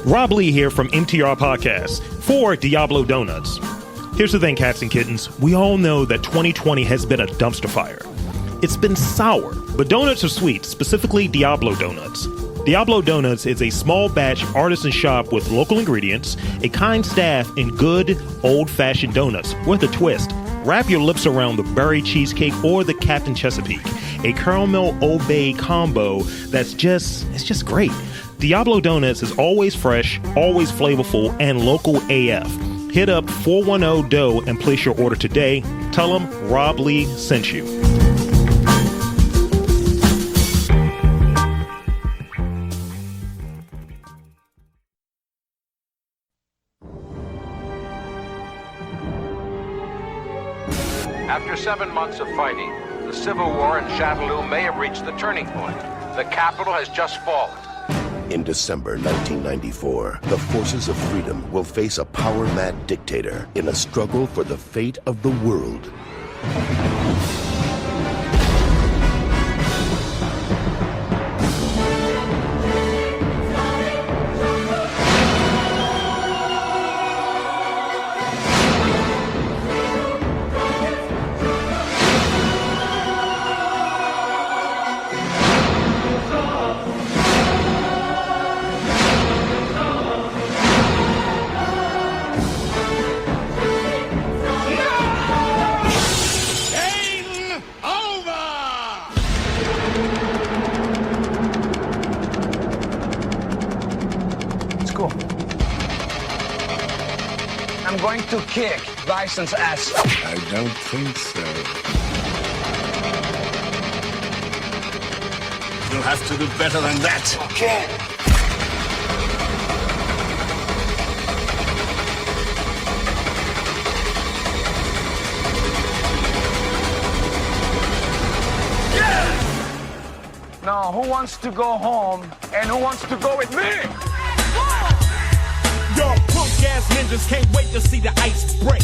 Rob Lee here from MTR Podcast for Diablo Donuts. Here's the thing, cats and kittens. We all know that 2020 has been a dumpster fire. It's been sour, but donuts are sweet, specifically Diablo Donuts. Diablo Donuts is a small batch artisan shop with local ingredients, a kind staff, and good old-fashioned donuts with a twist. Wrap your lips around the berry cheesecake or the Captain Chesapeake, a caramel Old Bay combo it's just great. Diablo Donuts is always fresh, always flavorful, and local AF. Hit up 410-DOUGH and place your order today. Tell them Rob Lee sent you. After 7 months of fighting, the civil war in Shadaloo may have reached the turning point. The capital has just fallen. In December 1994, the forces of freedom will face a power-mad dictator in a struggle for the fate of the world. I'm going to kick Bison's ass. I don't think so. You'll have to do better than that. Okay. Yeah! Now, who wants to go home and who wants to go with me? Y'all punk-ass ninjas can't wait to see the ice break.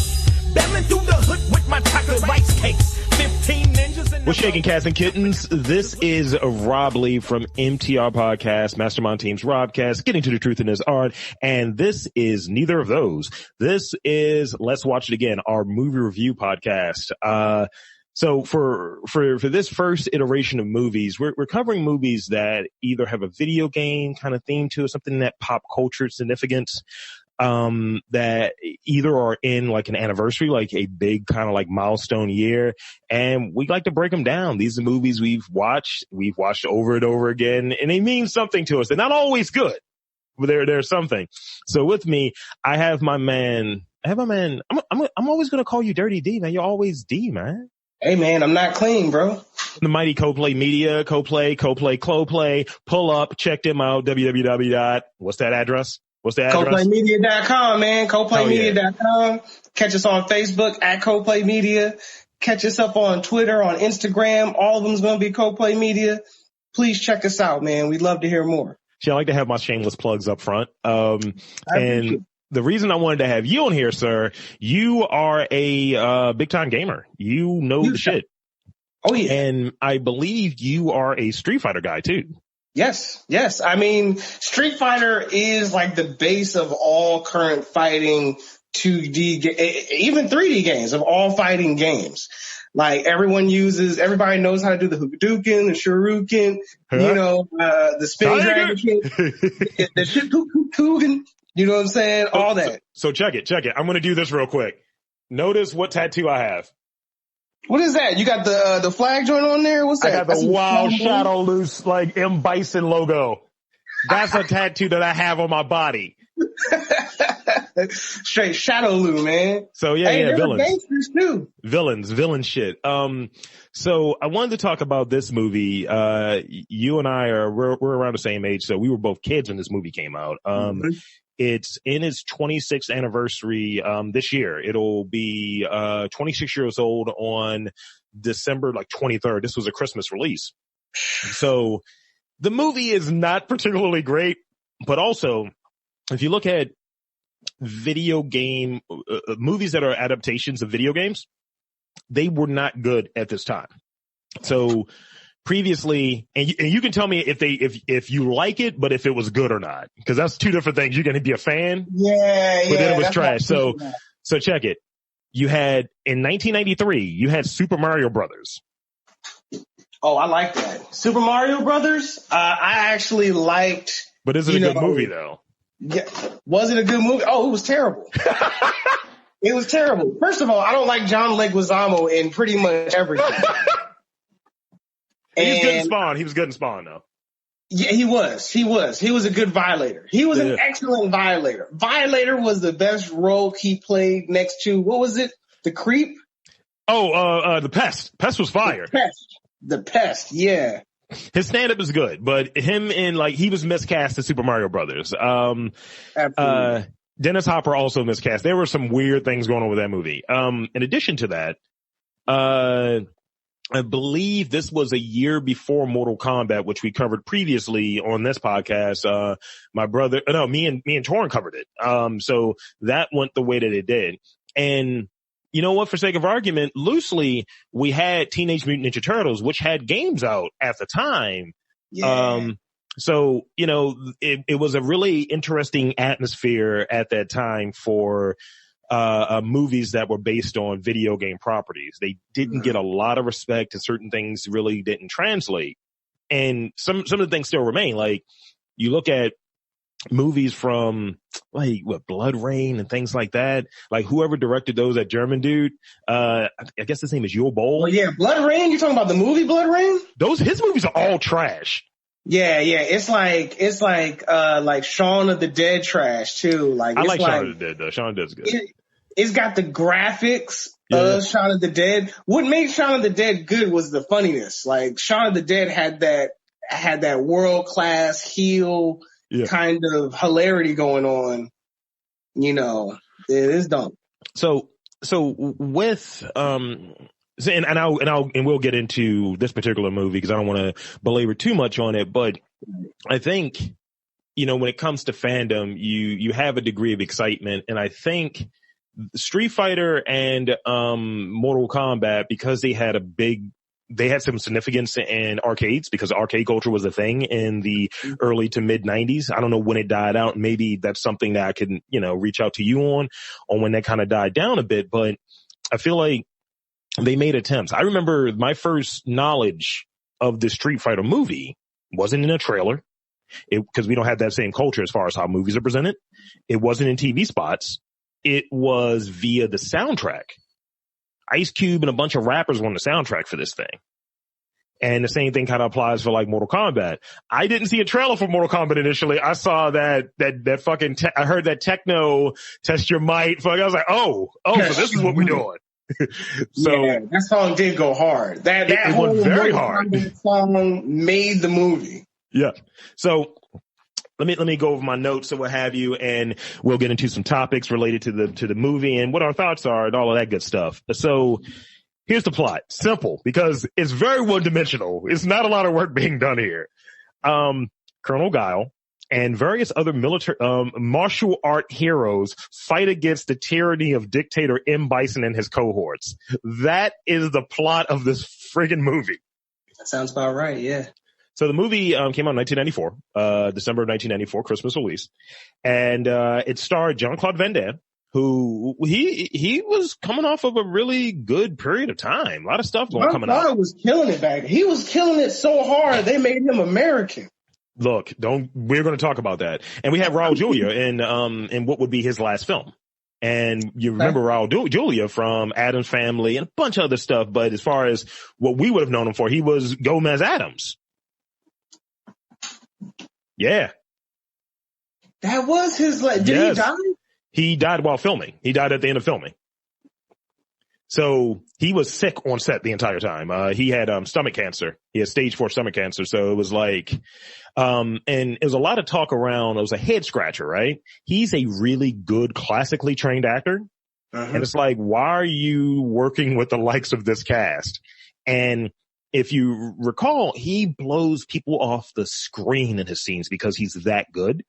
Bailing through the hood with my chocolate rice cakes. 15 ninjas in the... What's shaking, cats and kittens? This is Rob Lee from MTR Podcast, Mastermind Team's Robcast, getting to the truth in this art. And this is neither of those. This is Let's Watch It Again, our movie review podcast. So for this first iteration of movies, we're covering movies that either have a video game kind of theme to it, something that pop culture significance, that either are in like an anniversary, like a big kind of like milestone year. And we like to break them down. These are movies we've watched over and over again, and they mean something to us. They're not always good, but they're something. So with me, I have my man. I'm always going to call you Dirty D, man. You're always D, man. Hey, man, I'm not clean, bro. The mighty CoPlay Media, CoPlay, pull up, check them out, www. What's that address? CoPlayMedia.com, man, CoPlayMedia.com. Yeah. Catch us on Facebook at CoPlay Media. Catch us up on Twitter, on Instagram. All of them's going to be CoPlay Media. Please check us out, man. We'd love to hear more. See, I like to have my shameless plugs up front. And the reason I wanted to have you on here, sir, you are a big time gamer. You know the shit. Oh, yeah. And I believe you are a Street Fighter guy, too. Yes. I mean, Street Fighter is like the base of all current fighting 2D, even 3D games, of all fighting games. Like everybody knows how to do the Hadouken, the Shoryuken, the Spin Dragon, the Shikukugen. You know what I'm saying? All that. So check it. I'm going to do this real quick. Notice what tattoo I have. What is that? You got the flag joint on there? What's that? I got the Wild Shadow Loose, like m.bison logo. That's a tattoo that I have on my body. Straight Shadowloo, man. So yeah, villains. Gangsters too. Villain shit. So I wanted to talk about this movie. You and I we're around the same age, so we were both kids when this movie came out. It's in its 26th anniversary this year. It'll be 26 years old on December 23rd. This was a Christmas release. So the movie is not particularly great, but also if you look at video game movies that are adaptations of video games, they were not good at this time. So previously, and you can tell me if you like it, but if it was good or not, because that's two different things. You're going to be a fan, but then it was trash. So check it. You had in 1993, you had Super Mario Brothers. Oh, I like that. Super Mario Brothers. I actually liked. But is it a good movie though? Yeah. Was it a good movie? Oh, it was terrible. It was terrible. First of all, I don't like John Leguizamo in pretty much everything. He's good in Spawn. He was good in Spawn, though. Yeah, he was. He was a good Violator. He was an excellent Violator. Violator was the best role he played next to, what was it? The Creep? Oh, the Pest. Pest was fire. The Pest, yeah. His stand-up is good, but him in, like, he was miscast in Super Mario Brothers. Absolutely. Dennis Hopper also miscast. There were some weird things going on with that movie. In addition to that, I believe this was a year before Mortal Kombat, which we covered previously on this podcast. Me and Torrin covered it. So that went the way that it did. And you know what? For sake of argument, loosely, we had Teenage Mutant Ninja Turtles, which had games out at the time. Yeah. So, you know, it was a really interesting atmosphere at that time for movies that were based on video game properties. They didn't get a lot of respect, and certain things really didn't translate. And some of the things still remain. Like, you look at movies from like Blood Rain and things like that. Like, whoever directed those, that German dude, I guess his name is Yul Bol. Oh yeah, Blood Rain. You're talking about the movie Blood Rain? His movies are all trash. Yeah. It's like Shaun of the Dead trash too. Like, I like Shaun of the Dead though. Shaun of the Dead's good. It's got the graphics of Shaun of the Dead. What made Shaun of the Dead good was the funniness. Like, Shaun of the Dead had that world class heel kind of hilarity going on. You know, it is dumb. So with and we'll get into this particular movie because I don't want to belabor too much on it, but I think, you know, when it comes to fandom, you have a degree of excitement, and I think Street Fighter and Mortal Kombat, because they had some significance in arcades, because arcade culture was a thing in the early to mid 90s. I don't know when it died out. Maybe that's something that I can, you know, reach out to you on when that kind of died down a bit, but I feel like they made attempts. I remember my first knowledge of the Street Fighter movie wasn't in a trailer, because we don't have that same culture as far as how movies are presented. It wasn't in TV spots. It was via the soundtrack. Ice Cube and a bunch of rappers were on the soundtrack for this thing. And the same thing kind of applies for like Mortal Kombat. I didn't see a trailer for Mortal Kombat initially. I saw that fucking, I heard that techno test your might. I was like, so this is what we're doing. So yeah, that song did go hard. That whole went very hard. Song made the movie. Yeah. So let me go over my notes and what have you, and we'll get into some topics related to the movie and what our thoughts are and all of that good stuff. So here's the plot. Simple, because it's very one-dimensional. It's not a lot of work being done here. Colonel Guile and various other military martial art heroes fight against the tyranny of dictator M.Bison and his cohorts. That is the plot of this friggin' movie. That sounds about right, yeah. So the movie came out in 1994, December of 1994, Christmas release. And it starred Jean-Claude Van Damme, who he was coming off of a really good period of time. A lot of stuff coming out. Jean-Claude was killing it back. He was killing it so hard, they made him American. Look, we're going to talk about that. And we have Raul Julia in what would be his last film. And you remember Raul Julia from Addams Family and a bunch of other stuff. But as far as what we would have known him for, he was Gomez Addams. Yeah. That was his, did he die? He died while filming. He died at the end of filming. So he was sick on set the entire time. He had stomach cancer. He had stage 4 stomach cancer. So it was like, and it was a lot of talk around. It was a head scratcher, right? He's a really good classically trained actor. And it's like, why are you working with the likes of this cast? And if you recall, he blows people off the screen in his scenes because he's that good.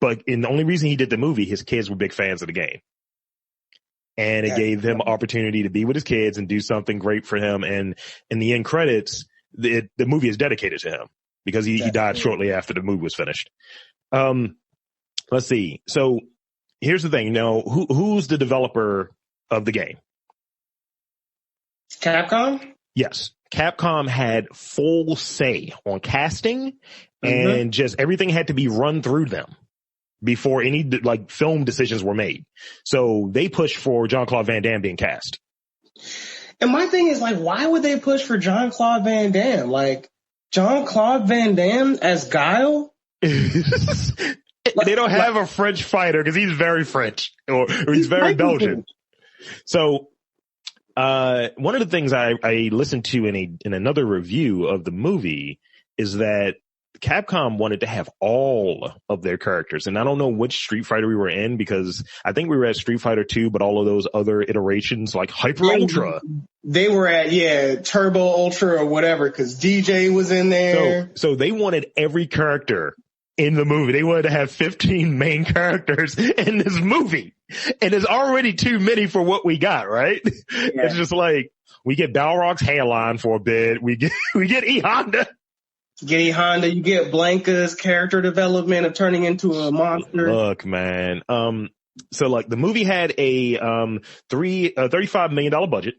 But the only reason he did the movie, his kids were big fans of the game. And it gave him opportunity to be with his kids and do something great for him. And in the end credits, the movie is dedicated to him because he died shortly after the movie was finished. Let's see. So here's the thing. Who's the developer of the game? Capcom? Yes. Capcom had full say on casting and just everything had to be run through them before any like film decisions were made. So they pushed for Jean-Claude Van Damme being cast. And my thing is like, why would they push for Jean-Claude Van Damme? Like Jean-Claude Van Damme as Guile? They don't have a French fighter because he's very French or he's very Belgian. So, one of the things I listened to in another review of the movie is that Capcom wanted to have all of their characters. And I don't know which Street Fighter we were in because I think we were at Street Fighter 2, but all of those other iterations like Hyper Ultra. They were at, Turbo Ultra or whatever because DJ was in there. So they wanted every character in the movie. They wanted to have 15 main characters in this movie. And it's already too many for what we got, right? Yeah. It's just like, we get Balrog's hairline for a bit. We get E Honda. You get Blanca's character development of turning into a monster. Look, man. So like the movie had a $35 million budget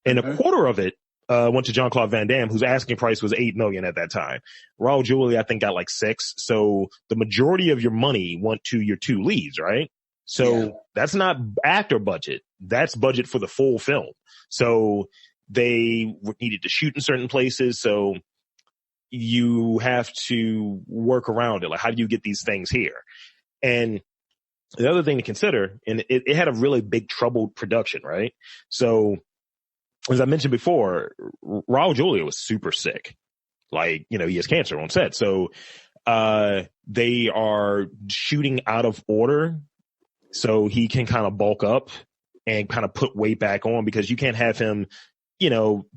and a quarter of it went to Jean-Claude Van Damme, whose asking price was $8 million at that time. Raul Julia, I think, got like $6 million. So the majority of your money went to your two leads, right? So that's not actor budget. That's budget for the full film. So they needed to shoot in certain places. So you have to work around it. Like, how do you get these things here? And the other thing to consider, and it had a really big troubled production, right? So as I mentioned before, Raul Julia was super sick. Like, he has cancer on set. So, they are shooting out of order so he can kind of bulk up and kind of put weight back on because you can't have him,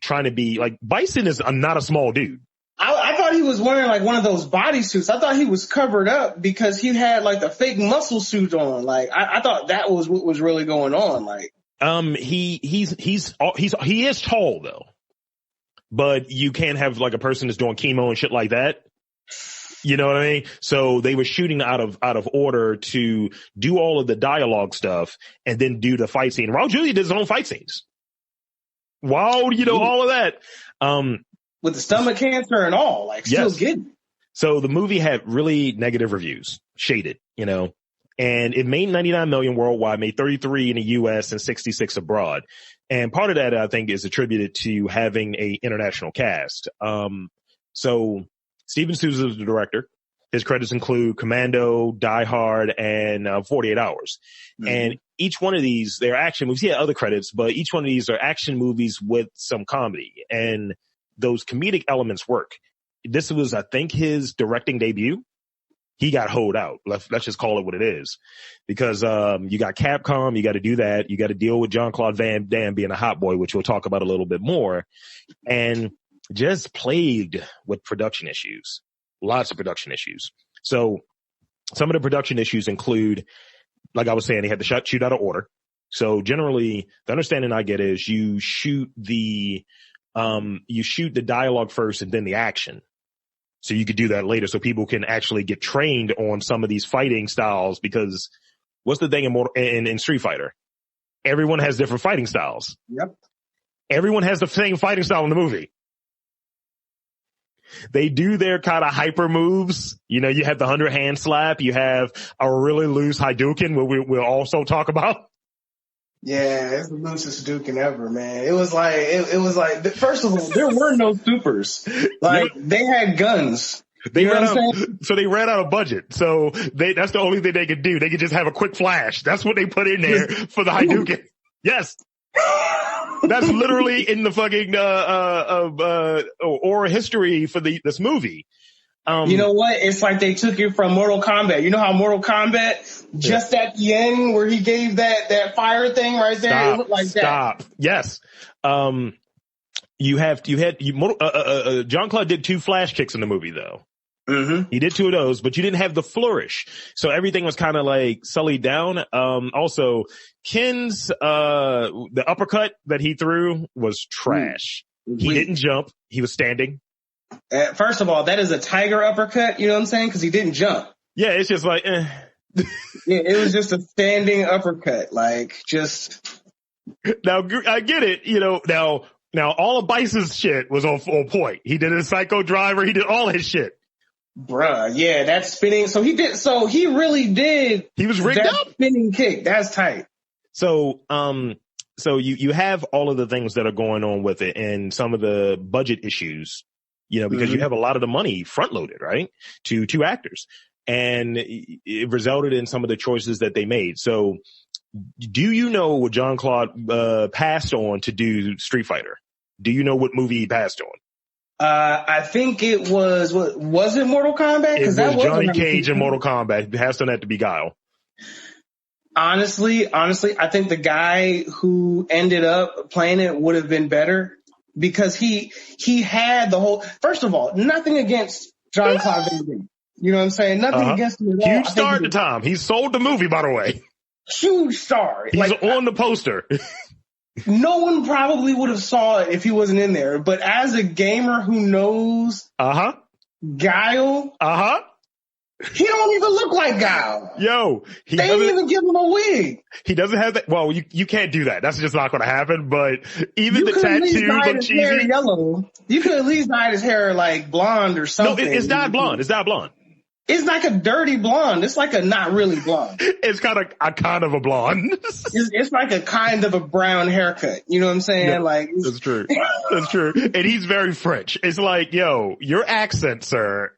trying to be like Bison is not a small dude. I thought he was wearing like one of those bodysuits. I thought he was covered up because he had like the fake muscle suit on. Like, I thought that was what was really going on. Like, he is tall though, but you can't have like a person that's doing chemo and shit like that. You know what I mean? So they were shooting out of order to do all of the dialogue stuff and then do the fight scene. Raul Julia did his own fight scenes. Wow, all of that. With the stomach cancer and all, like still getting. So the movie had really negative reviews, shaded, and it made 99 million worldwide, made 33 in the US and 66 abroad. And part of that, I think, is attributed to having a international cast. So Steven Souza is the director. His credits include Commando, Die Hard, and 48 Hours. Mm-hmm. And each one of these, they're action movies. He had other credits, but each one of these are action movies with some comedy. And those comedic elements work. This was, I think, his directing debut. He got hoed out. Let's just call it what it is. Because you got Capcom, you got to do that. You got to deal with Jean-Claude Van Damme being a hot boy, which we'll talk about a little bit more. And just plagued with production issues. Lots of production issues. So some of the production issues include, like I was saying, they had to shoot out of order. So generally, the understanding I get is you shoot the dialogue first and then the action. So you could do that later so people can actually get trained on some of these fighting styles because what's the thing in Street Fighter? Everyone has different fighting styles. Yep. Everyone has the same fighting style in the movie. They do their kind of hyper moves. You have the 100 hand slap. You have a really loose Hadouken, we'll also talk about. Yeah, it's the loosest Hadouken ever, man. It was like, first of all, there were no supers. Like, they had guns. They ran out of budget. So that's the only thing they could do. They could just have a quick flash. That's what they put in there for the Hadouken. Yes. That's literally in the fucking, oral history for this movie. You know what? It's like they took it from Mortal Kombat. You know how Mortal Kombat, just at the end where he gave that fire thing right there, it looked like that. Stop. Yes. Jean-Claude did 2 flash kicks in the movie though. Mm-hmm. He did 2 of those, but you didn't have the flourish. So everything was kind of like sullied down. Also Ken's, the uppercut that he threw was trash. Mm-hmm. He didn't jump. He was standing. First of all, that is a tiger uppercut. You know what I'm saying? Because he didn't jump. Yeah, it's just like, Yeah, it was just a standing uppercut. Like, just. Now, I get it. You know, now all of Bison's shit was on point. He did his Psycho Driver. He did all his shit. Bruh, yeah, that's spinning. So he really did. He was rigged up. Spinning kick. That's tight. So you have all of the things that are going on with it and some of the budget issues, you know, because you have a lot of the money front loaded, right? To two actors. And it resulted in some of the choices that they made. So do you know what Jean-Claude passed on to do Street Fighter? Do you know what movie he passed on? I think it was it Mortal Kombat? It was Johnny Cage in Mortal Kombat. He passed on that to Beguile. Honestly, I think the guy who ended up playing it would have been better because he had the whole. First of all, nothing against Jean-Claude Van Damme. You know what I'm saying? Nothing against him at all. Huge star at the time. He sold the movie, by the way. Huge star. He's on the poster. No one probably would have saw it if he wasn't in there. But as a gamer who knows Guile, he don't even look like Guile. Yo, they didn't even give him a wig. He doesn't have that. Well, you can't do that. That's just not going to happen. But even the tattoos look cheesy. Hair yellow. You could at least dye his hair like blonde or something. No, it's not blonde. It's not blonde. It's like a dirty blonde. It's like a not really blonde. It's kind of a blonde. It's like a kind of a brown haircut. You know what I'm saying? Yeah, like that's true. That's true. And he's very French. It's like, yo, your accent, sir.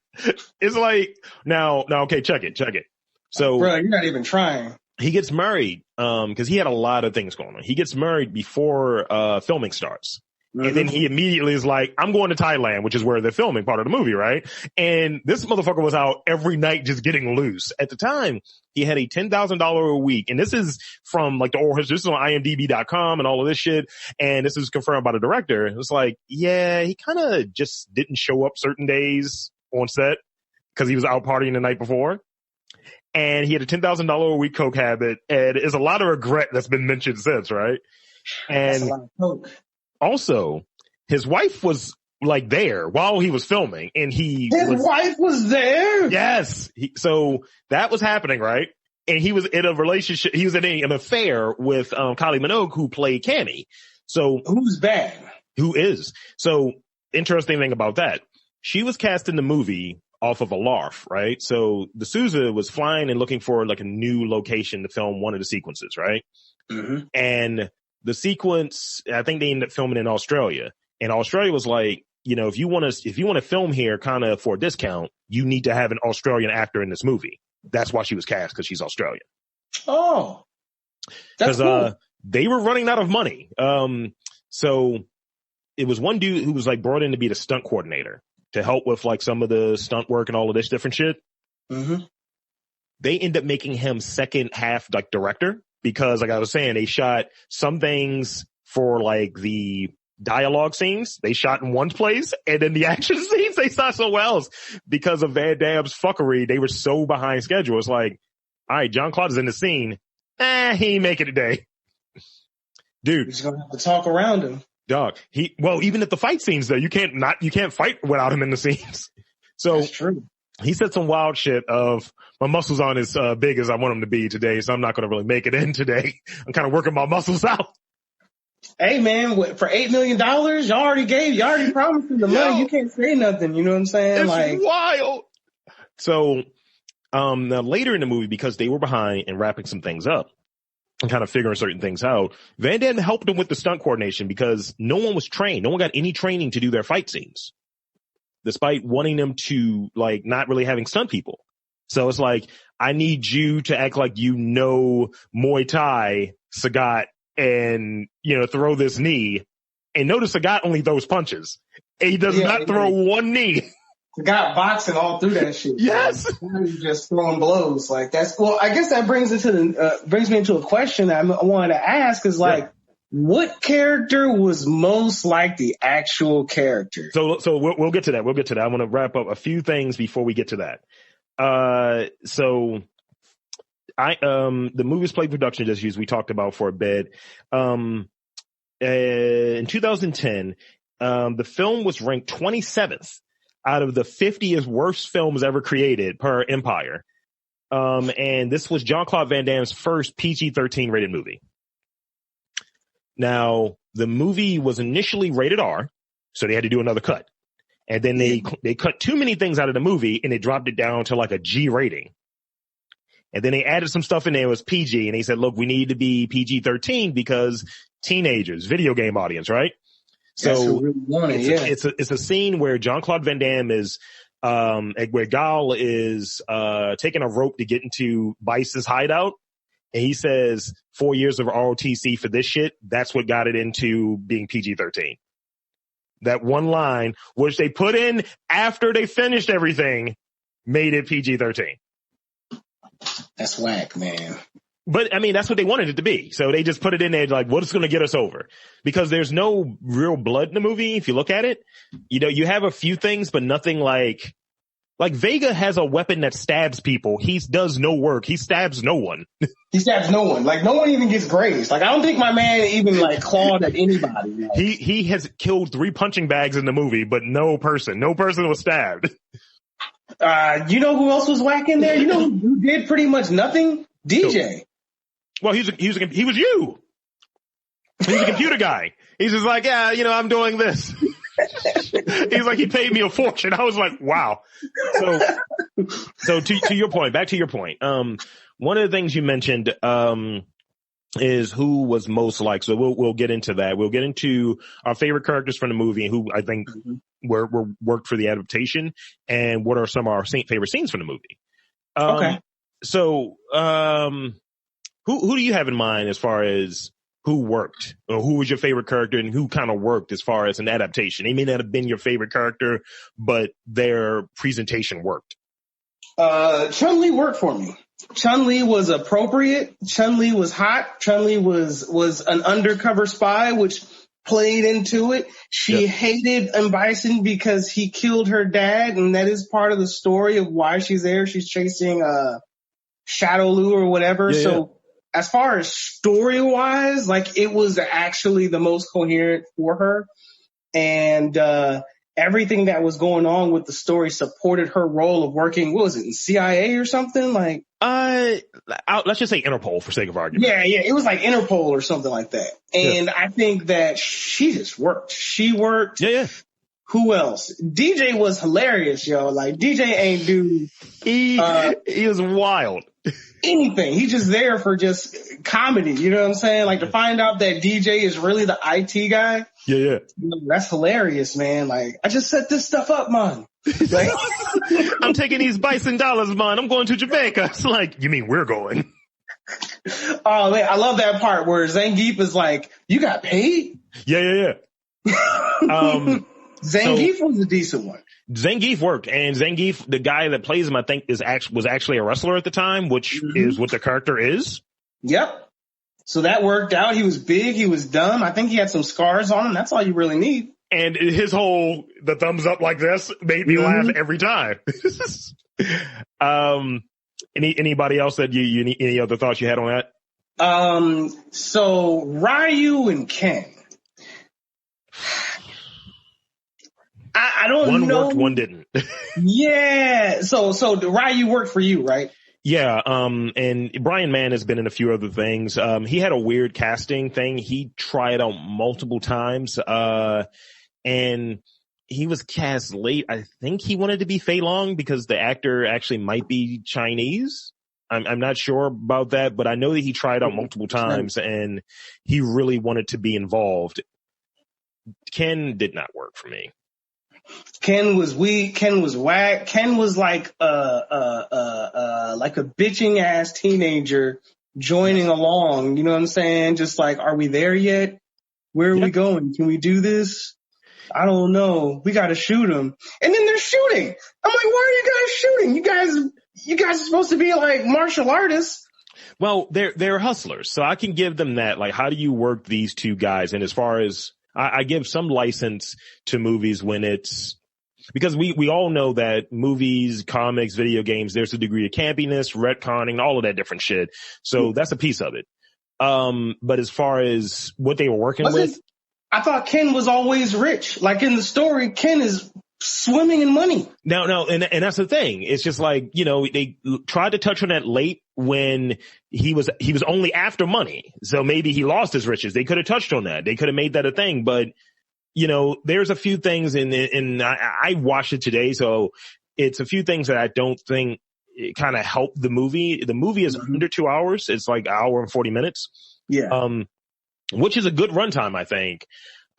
It's like now. Okay, check it. So, bro, you're not even trying. He gets married because he had a lot of things going on. He gets married before filming starts. And then he immediately is like, I'm going to Thailand, which is where they're filming part of the movie, right? And this motherfucker was out every night just getting loose. At the time, he had a $10,000 a week. And this is from like the oral history. This is on IMDb.com and all of this shit. And this is confirmed by the director. It was like, yeah, he kind of just didn't show up certain days on set because he was out partying the night before. And he had a $10,000 a week coke habit. And there's a lot of regret that's been mentioned since, right? And that's a lot of coke. Also, his wife was like there while he was filming, and his wife was there. Yes, so that was happening, right? And he was in a relationship. He was in an affair with Kylie Minogue, who played Cammy. So who's bad? Who is? So interesting thing about that, she was cast in the movie off of a LARF, right? So the Sousa was flying and looking for like a new location to film one of the sequences, right? Mm-hmm. And the sequence, I think they ended up filming in Australia, and Australia was like, you know, if you want to film here kind of for a discount, you need to have an Australian actor in this movie. That's why she was cast, because she's Australian. Oh, that's cool. They were running out of money. So it was one dude who was like brought in to be the stunt coordinator to help with like some of the stunt work and all of this different shit. Mm-hmm. They end up making him second half like director. Because like I was saying, they shot some things for like the dialogue scenes. They shot in one place, and then the action scenes they shot somewhere else because of Van Damme's fuckery. They were so behind schedule. It's like, all right, Jean-Claude is in the scene. He ain't making it today. Dude. You're just gonna have to talk around him. Dog. Even at the fight scenes though, you can't fight without him in the scenes. So that's true. He said some wild shit of my muscles aren't as big as I want them to be today, so I'm not going to really make it in today. I'm kind of working my muscles out. Hey man, for $8 million, you already promised him the money. You can't say nothing. You know what I'm saying? It's wild. So, now later in the movie, because they were behind and wrapping some things up and kind of figuring certain things out, Van Damme helped them with the stunt coordination because no one was trained. No one got any training to do their fight scenes, despite wanting them to like not really having stunt people. So it's like, I need you to act like you know Muay Thai, Sagat, and, you know, throw this knee. And notice Sagat only throws punches. And he does not throw one knee. Sagat boxing all through that shit. Yes. He's just throwing blows. Like that's, well, I guess that brings me into a question that I wanted to ask is like, what character was most like the actual character? So we'll get to that. I want to wrap up a few things before we get to that. The movie's play production issues we talked about for a bit. In 2010, the film was ranked 27th out of the 50th worst films ever created per Empire. And this was Jean-Claude Van Damme's first PG-13 rated movie. Now, the movie was initially rated R, so they had to do another cut. And then they cut too many things out of the movie and they dropped it down to like a G rating. And then they added some stuff in there, it was PG, and they said, look, we need to be PG-13 because teenagers, video game audience, right? So it's a scene where Jean-Claude Van Damme is, where Gal is, taking a rope to get into Bison's hideout. And he says 4 years of ROTC for this shit. That's what got it into being PG-13. That one line, which they put in after they finished everything, made it PG-13. That's whack, man. But I mean, that's what they wanted it to be. So they just put it in there like, what's going to get us over? Because there's no real blood in the movie. If you look at it, you know, you have a few things, but nothing like Vega has a weapon that stabs people. He does no work. He stabs no one. He stabs no one. Like, no one even gets grazed. Like, I don't think my man even like clawed at anybody. Like, he has killed 3 punching bags in the movie, but no person was stabbed. You know who else was whack in there? You know who did pretty much nothing? DJ. Well, he was you. He's a computer guy. He's just like, yeah, you know, I'm doing this. He's like, he paid me a fortune. I was like, wow. So to your point, back to your point. One of the things you mentioned, is who was most like, so we'll get into that. We'll get into our favorite characters from the movie and who I think were worked for the adaptation and what are some of our favorite scenes from the movie. Okay. So, who do you have in mind as far as who worked or who was your favorite character and who kind of worked as far as an adaptation? They may not have been your favorite character, but their presentation worked. Chun-Li worked for me. Chun-Li was appropriate. Chun-Li was hot. Chun-Li was an undercover spy, which played into it. She hated m.bison because he killed her dad, and that is part of the story of why she's there. She's chasing Shadowloo or whatever. So as far as story-wise, like, it was actually the most coherent for her. And everything that was going on with the story supported her role of working, what was it, in CIA or something? Like, let's just say Interpol for sake of argument. Yeah, it was like Interpol or something like that. And I think that she just worked. She worked. Yeah. Who else? DJ was hilarious, yo. Like, DJ ain't do. He was wild. Anything. He's just there for just comedy. You know what I'm saying? Like, to find out that DJ is really the IT guy. Yeah. You know, that's hilarious, man. Like, I just set this stuff up, man. Like, I'm taking these bison dollars, man. I'm going to Jamaica. It's like, you mean we're going? Oh, man, I love that part where Zangief is like, you got paid? Yeah. Zangief was a decent one. Zangief worked, and Zangief, the guy that plays him, I think was actually a wrestler at the time, which is what the character is. Yep. So that worked out. He was big. He was dumb. I think he had some scars on him. That's all you really need. And the thumbs up like this made me laugh every time. Anybody else that any other thoughts you had on that? So Ryu and Ken. I don't know. One worked, one didn't. Yeah. So Ryu worked for you, right? Yeah. And Brian Mann has been in a few other things. He had a weird casting thing. He tried out multiple times. And he was cast late. I think he wanted to be Fei Long because the actor actually might be Chinese. I'm not sure about that, but I know that he tried out multiple times and he really wanted to be involved. Ken did not work for me. Ken was weak. Ken was whack. Ken was like a bitching ass teenager joining along. You know what I'm saying? Just like, are we there yet? Where are we going? Can we do this? I don't know. We got to shoot him. And then they're shooting. I'm like, why are you guys shooting? You guys are supposed to be like martial artists. Well, they're hustlers, so I can give them that. Like, how do you work these two guys? And as far as I give some license to movies when it's because we all know that movies, comics, video games, there's a degree of campiness, retconning, all of that different shit. So that's a piece of it. But as far as what they were working with, I thought Ken was always rich. Like in the story, Ken is swimming in money. No, and that's the thing. It's just like, they tried to touch on that late when he was only after money. So maybe he lost his riches. They could have touched on that. They could have made that a thing. But, there's a few things and I watched it today. So it's a few things that I don't think it kind of helped the movie. The movie is under 2 hours. It's like an hour and 40 minutes. Yeah. Which is a good runtime, I think.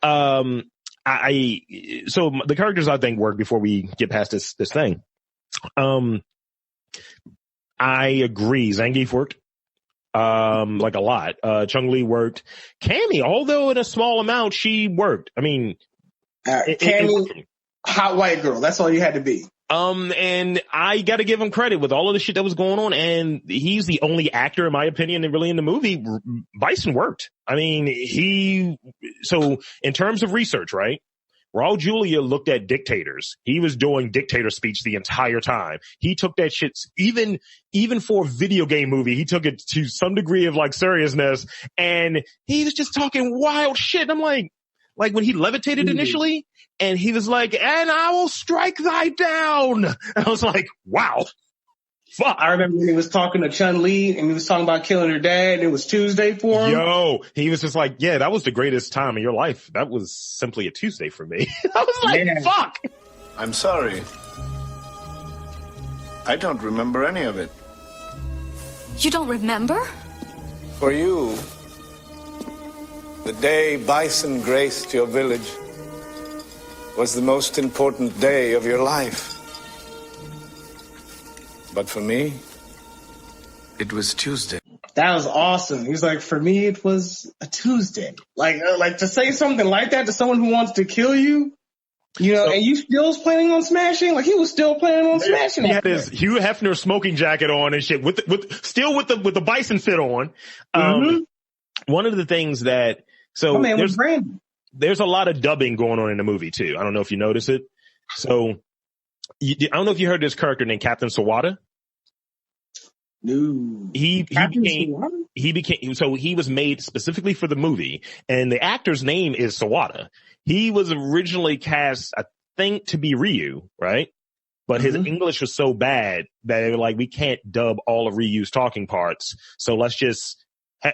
So the characters I think work before we get past this thing. I agree. Zangief worked. Like a lot. Chun-Li worked. Cammy, although in a small amount, she worked. I mean, Cammy, hot white girl. That's all you had to be. And I gotta give him credit with all of the shit that was going on. And he's the only actor, in my opinion, really in the movie. Bison worked. I mean, so in terms of research, right? Raul Julia looked at dictators. He was doing dictator speech the entire time. He took that shit, even for a video game movie, he took it to some degree of like seriousness, and he was just talking wild shit. And I'm like when he levitated initially, and he was like, and I will strike thy down. And I was like, wow. Fuck. I remember when he was talking to Chun-Li and he was talking about killing her dad and it was Tuesday for him. Yo, he was just like, yeah, that was the greatest time of your life. That was simply a Tuesday for me. I was like, fuck. I'm sorry. I don't remember any of it. You don't remember? For you, the day Bison graced your village was the most important day of your life. But for me, it was Tuesday. That was awesome. He was like, for me, it was a Tuesday. Like to say something like that to someone who wants to kill you, and you still was planning on smashing? Like he was still planning on smashing. He had his Hugh Hefner smoking jacket on and shit with the bison fit on. One of the things that, there's a lot of dubbing going on in the movie too. I don't know if you notice it. So I don't know if you heard this character named Captain Sawada. No. He was made specifically for the movie, and the actor's name is Sawada. He was originally cast, I think, to be Ryu, right? But his English was so bad that they were like, we can't dub all of Ryu's talking parts, so let's just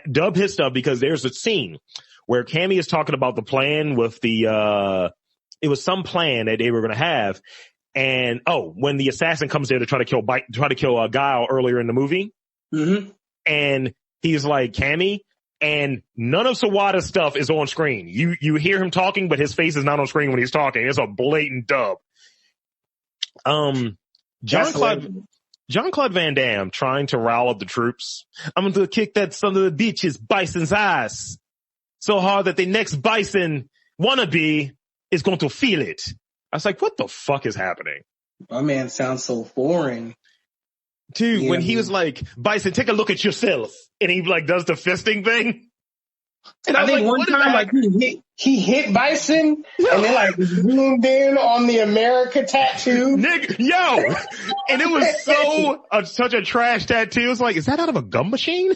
dub his stuff, because there's a scene where Cammy is talking about the plan with it was some plan that they were going to have. And when the assassin comes there to try to kill Guile earlier in the movie, and he's like, Cammy, and none of Sawada's stuff is on screen. You hear him talking, but his face is not on screen when he's talking. It's a blatant dub. Jean-Claude Van Damme trying to rile up the troops. I'm going to kick that son of the bitch's Bison's ass so hard that the next Bison wannabe is going to feel it. I was like, what the fuck is happening? My man sounds so foreign. Dude, when he was like, Bison, take a look at yourself. And he like does the fisting thing. And I think one time he hit Bison and then like zoomed in on the America tattoo. Yo! And it was such a trash tattoo. It was like, is that out of a gum machine?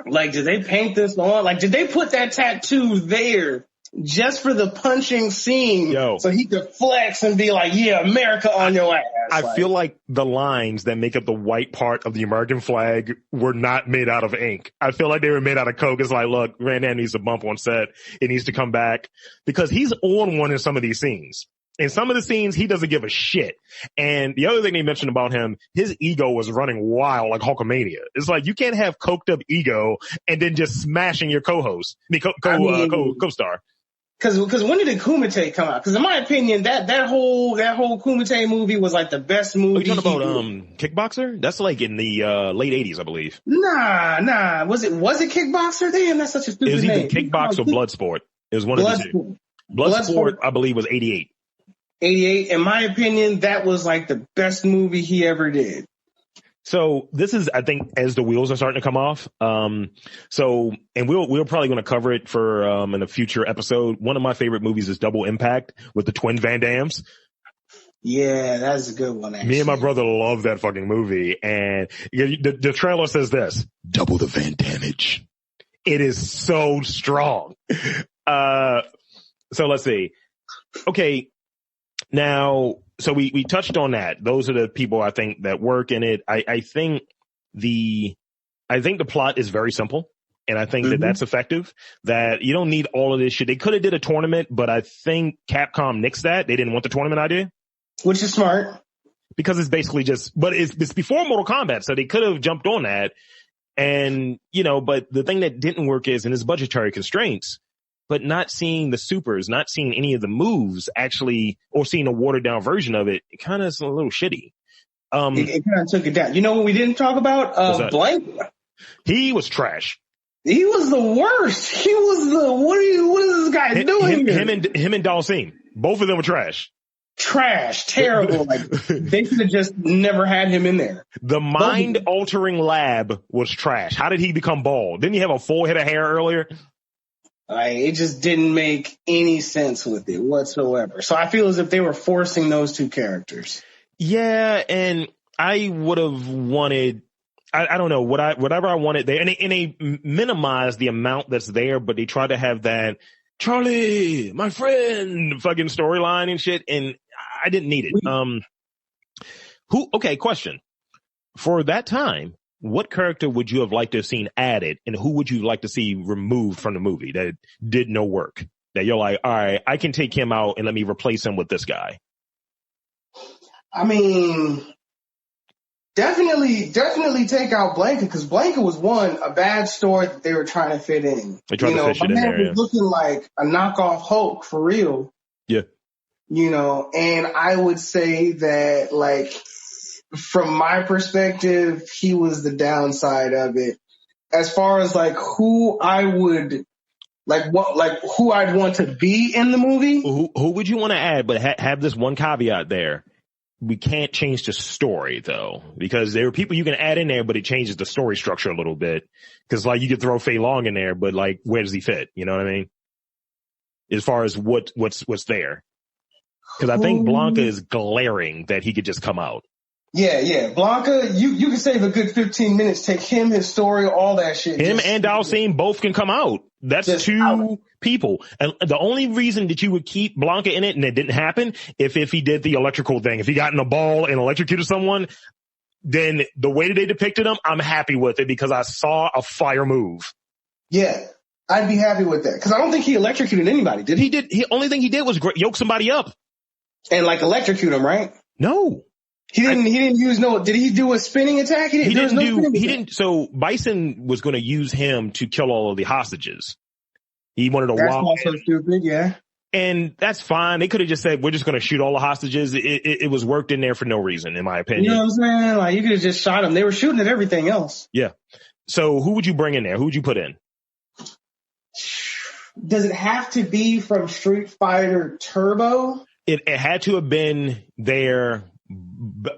Like, did they paint this on? Like, did they put that tattoo there just for the punching scene so he could flex and be like, yeah, America on your ass? I feel like the lines that make up the white part of the American flag were not made out of ink. I feel like they were made out of Coke. It's like, look, Van Damme needs a bump on set. It needs to come back, because he's on one in some of these scenes. In some of the scenes, he doesn't give a shit. And the other thing they mentioned about him, his ego was running wild like Hulkamania. It's like, you can't have coked up ego and then just smashing your co-host, co-star. Cause when did the Kumite come out? Cause in my opinion, that whole Kumite movie was like the best movie. Are you talking about, Kickboxer? That's like in the, late 80s, I believe. Nah. Was it Kickboxer? Damn, that's such a stupid name. It was either Kickbox or Bloodsport. It was one of the two. Bloodsport, I believe, was 88. 88. In my opinion, that was like the best movie he ever did. So this is, I think, as the wheels are starting to come off. And we're probably going to cover it for, in a future episode. One of my favorite movies is Double Impact with the twin Van Dammes. Yeah, that's a good one, actually. Me and my brother love that fucking movie. And the trailer says this: double the Van Damage. It is so strong. So let's see. Okay. Now, so we touched on that. Those are the people I think that work in it. I think the plot is very simple. And I think that that's effective, that you don't need all of this shit. They could have did a tournament, but I think Capcom nixed that. They didn't want the tournament idea. Which is smart. Because it's basically but it's before Mortal Kombat, so they could have jumped on that. And, but the thing that didn't work is in its budgetary constraints, but not seeing the supers, not seeing any of the moves actually, or seeing a watered down version of it, it kind of is a little shitty. It kind of took it down. You know what we didn't talk about? Blanka. He was trash. He was the worst. He was what is this guy doing? Him and Dalsim. Both of them were trash. Trash. Terrible. Like, they could have just never had him in there. The mind altering lab was trash. How did he become bald? Didn't he have a full head of hair earlier? It just didn't make any sense with it whatsoever. So I feel as if they were forcing those two characters. Yeah, and I would have wanted, I don't know, whatever I wanted there. And they minimized the amount that's there, but they tried to have that Charlie, my friend, fucking storyline and shit. And I didn't need it. Okay, question. For that time, what character would you have liked to have seen added, and who would you like to see removed from the movie that did no work? That you're like, all right, I can take him out and let me replace him with this guy. I mean, definitely take out Blanka, because Blanka was a bad story that they were trying to fit in. They tried to fish it in there. Was looking like a knockoff Hulk for real. Yeah. And I would say that, like, from my perspective, he was the downside of it. As far as like who I would who I'd want to be in the movie. Who would you want to add? But have this one caveat there. We can't change the story though, because there are people you can add in there, but it changes the story structure a little bit. Because like you could throw Fei Long in there, but like where does he fit? You know what I mean? As far as what's there. Because I think Blanka is glaring that he could just come out. Yeah. Blanka, you can save a good 15 minutes, take him, his story, all that shit. Him and Dalsim both can come out. That's two people. And the only reason that you would keep Blanka in it, and it didn't happen, if he did the electrical thing, if he got in a ball and electrocuted someone, then the way that they depicted him, I'm happy with it because I saw a fire move. Yeah. I'd be happy with that. Cause I don't think he electrocuted anybody, did he? Only thing he did was yoke somebody up. And like electrocute him, right? No. He didn't did he do a spinning attack? He didn't. So Bison was going to use him to kill all of the hostages. He wanted to That's also stupid, yeah. And that's fine. They could have just said, we're just going to shoot all the hostages. It was worked in there for no reason, in my opinion. You know what I'm saying? Like, you could have just shot him. They were shooting at everything else. Yeah. So who would you bring in there? Who would you put in? Does it have to be from Street Fighter Turbo? It had to have been there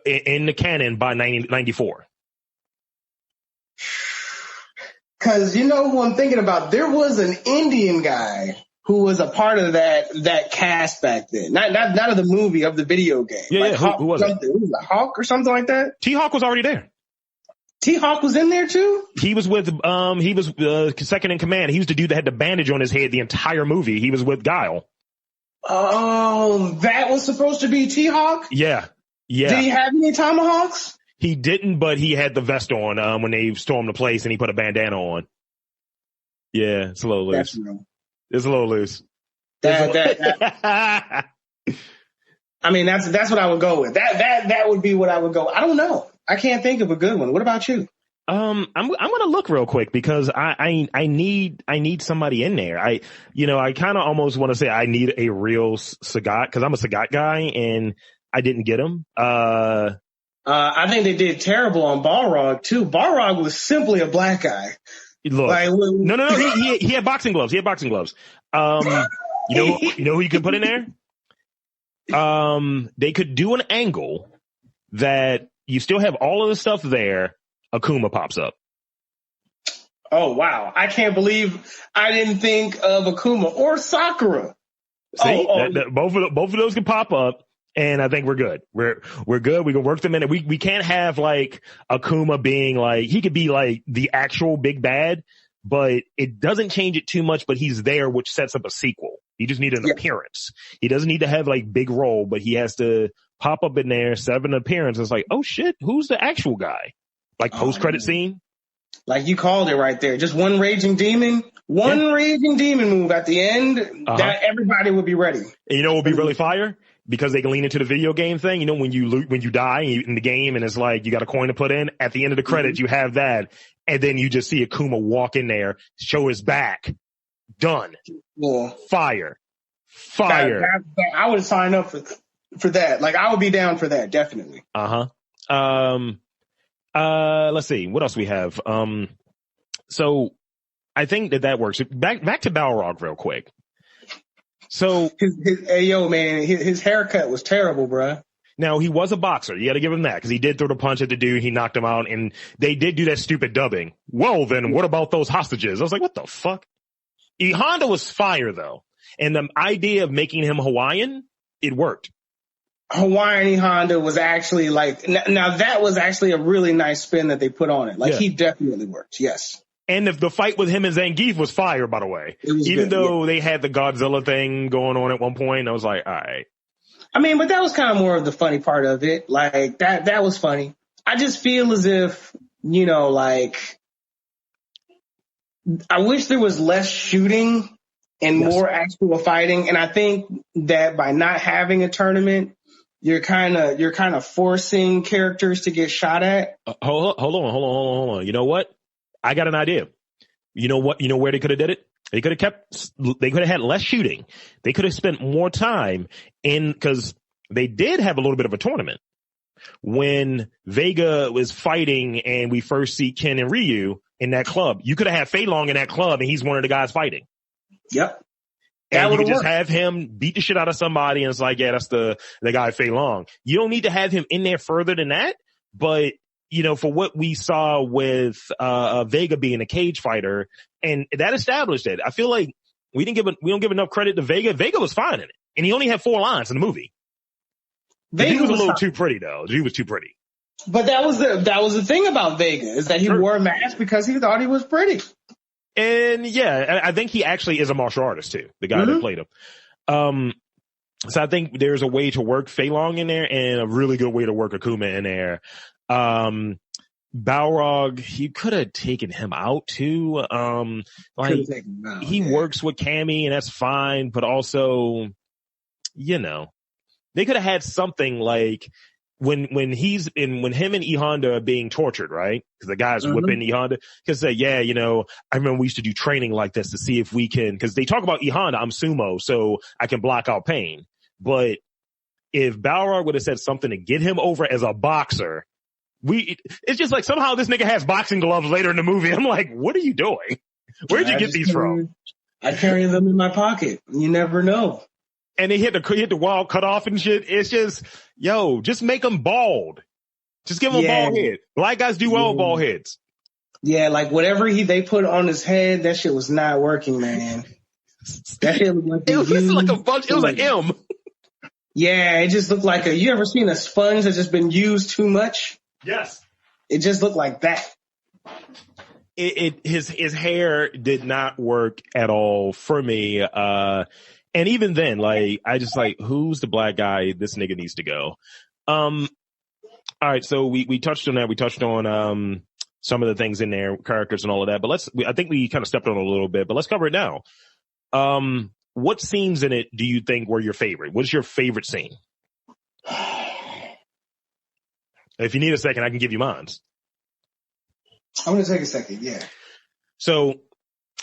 in the canon by 94. Cause you know who I'm thinking about? There was an Indian guy who was a part of that cast back then. Not of the movie, of the video game. Yeah, like who was it? Who was it? Hawk or something like that? T-Hawk was already there. T-Hawk was in there too? He was with, he was second in command. He was the dude that had the bandage on his head the entire movie. He was with Guile. Oh, that was supposed to be T-Hawk? Yeah. Yeah. Did he have any tomahawks? He didn't, but he had the vest on, when they stormed the place and he put a bandana on. Yeah, it's a little loose. That's real. It's a little loose. I mean, that's what I would go with. That would be what I would go. I don't know. I can't think of a good one. What about you? I'm gonna look real quick because I need somebody in there. I kind of almost want to say I need a real Sagat because I'm a Sagat guy and I didn't get him. I think they did terrible on Balrog too. Balrog was simply a black guy. Look, no. He had boxing gloves. You know who you could put in there? They could do an angle that you still have all of the stuff there. Akuma pops up. Oh, wow. I can't believe I didn't think of Akuma or Sakura. See, both of those can pop up. And I think we're good. We're good. We can work them in. We can't have like Akuma being like, he could be like the actual big bad, but it doesn't change it too much, but he's there, which sets up a sequel. He just needs an appearance. He doesn't need to have like big role, but he has to pop up in there, 7 appearances. It's like, oh shit, who's the actual guy? Like post-credit scene. Like you called it right there. Just one raging demon move at the end that everybody would be ready. And you know what would be really fire? Because they can lean into the video game thing. You know, when you die in the game and it's like you got a coin to put in, at the end of the credits, you have that. And then you just see Akuma walk in there, show his back. Done. Yeah. Fire. I would sign up for that. Like, I would be down for that, definitely. Let's see. What else we have? So I think that works. Back to Balrog real quick. So his haircut was terrible, bruh. Now, he was a boxer. You got to give him that because he did throw the punch at the dude. He knocked him out, and they did do that stupid dubbing. Well, then what about those hostages? I was like, what the fuck? E Honda was fire, though. And the idea of making him Hawaiian, it worked. Hawaiian E Honda was actually like, now that was actually a really nice spin that they put on it. Like, he definitely worked, yes. And the fight with him and Zangief was fire, by the way. Even though they had the Godzilla thing going on at one point, I was like, all right. I mean, but that was kind of more of the funny part of it. Like, that was funny. I just feel as if, you know, like, I wish there was less shooting and more actual fighting. And I think that by not having a tournament, you're kind of forcing characters to get shot at. Hold on. You know what? I got an idea. You know what? You know where they could have did it? They could have had less shooting. They could have spent more time because they did have a little bit of a tournament. When Vega was fighting and we first see Ken and Ryu in that club, you could have had Fei Long in that club and he's one of the guys fighting. Yep. And you could just have him beat the shit out of somebody and it's like, yeah, that's the guy Fei Long. You don't need to have him in there further than that, but you know, for what we saw with Vega being a cage fighter, and that established it. I feel like we don't give enough credit to Vega. Vega was fine in it, and he only had 4 lines in the movie. Vega was a little too pretty, though. He was too pretty. But that was the thing about Vega, is that he wore a mask because he thought he was pretty. And yeah, I think he actually is a martial artist too. The guy that played him. So I think there's a way to work Fei Long in there, and a really good way to work Akuma in there. Balrog, he could have taken him out too. He works with Cammy and that's fine, but also, you know, they could have had something like when him and E Honda are being tortured, right? Because the guy's whipping E Honda. Because say, yeah, you know, I remember we used to do training like this to see if we can, because they talk about E Honda, I'm sumo, so I can block out pain. But if Balrog would have said something to get him over as a boxer, it's just like somehow this nigga has boxing gloves later in the movie. I'm like, what are you doing? Where'd you get these from? I carry them in my pocket. You never know. And they hit the wall cut off and shit. It's just, just make them bald. Just give them a bald head. Black guys do well with bald heads. Yeah, like whatever they put on his head, that shit was not working, man. That shit looked like it was like a bunch. It was like M. Yeah, it just looked like you ever seen a sponge that's just been used too much? Yes. It just looked like that. His hair did not work at all for me. And even then, like, I just like, who's the black guy? This nigga needs to go. All right. So we touched on that. We touched on, some of the things in there, characters and all of that, but I think we kind of stepped on it a little bit, but let's cover it now. What scenes in it do you think were your favorite? What's your favorite scene? If you need a second, I can give you mine. I'm going to take a second. Yeah. So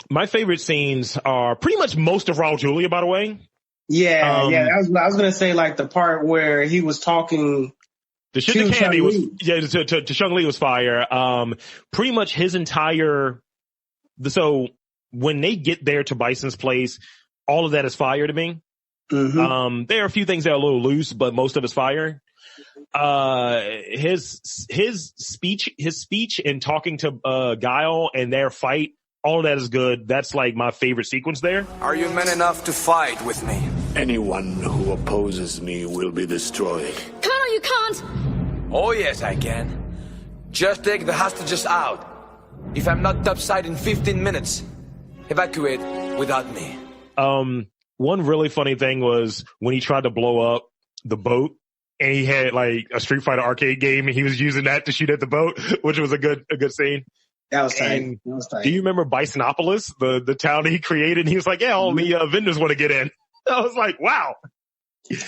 my favorite scenes are pretty much most of Raul Julia, by the way. Yeah. I was going to say like the part where he was talking. The shit to Candy was, to Shang Li was fire. Pretty much his entire, so when they get there to Bison's place, all of that is fire to me. Mm-hmm. There are a few things that are a little loose, but most of it's fire. His speech in talking to, Guile and their fight, all of that is good. That's like my favorite sequence there. Are you men enough to fight with me? Anyone who opposes me will be destroyed. Colonel, you can't! Oh yes, I can. Just take the hostages out. If I'm not topside in 15 minutes, evacuate without me. One really funny thing was when he tried to blow up the boat and he had like a Street Fighter arcade game and he was using that to shoot at the boat, which was a good scene. That was tight. Do you remember Bisonopolis, the town he created? And he was like, yeah, all the vendors want to get in. I was like, wow.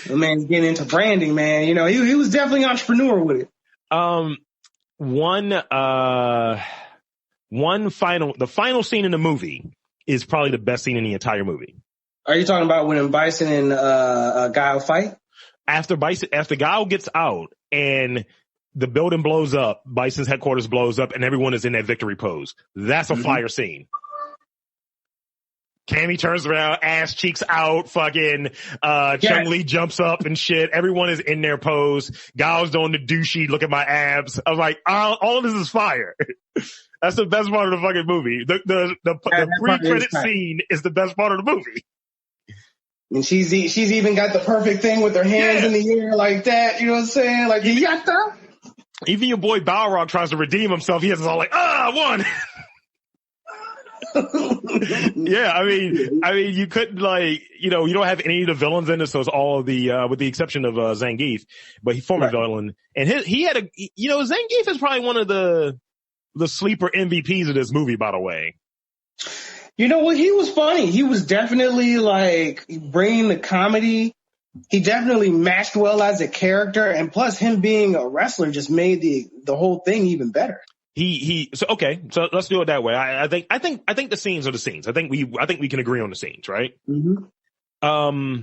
The man's getting into branding, man. You know, he was definitely an entrepreneur with it. The final scene in the movie is probably the best scene in the entire movie. Are you talking about when M.bison and Guile fight? After Guile gets out and the building blows up, Bison's headquarters blows up, and everyone is in that victory pose. That's a fire scene. Cammy turns around, ass cheeks out, fucking, Chun-Li jumps up and shit. Everyone is in their pose. Guile's doing the douchey, look at my abs. I was like, all of this is fire. That's the best part of the fucking movie. The pre-credit scene is the best part of the movie. And she's even got the perfect thing with her hands in the air like that. You know what I'm saying? Like, yatta. Even your boy Balrog tries to redeem himself. He has all like, I won. Yeah, I mean, you couldn't you don't have any of the villains in it, so it's all of the, with the exception of, Zangief, but he's former villain. And Zangief is probably one of the sleeper MVPs of this movie, by the way. You know what? He was funny. He was definitely like bringing the comedy. He definitely matched well as a character, and plus him being a wrestler just made the whole thing even better. So let's do it that way. I think the scenes are the scenes. I think we can agree on the scenes, right? Mm-hmm.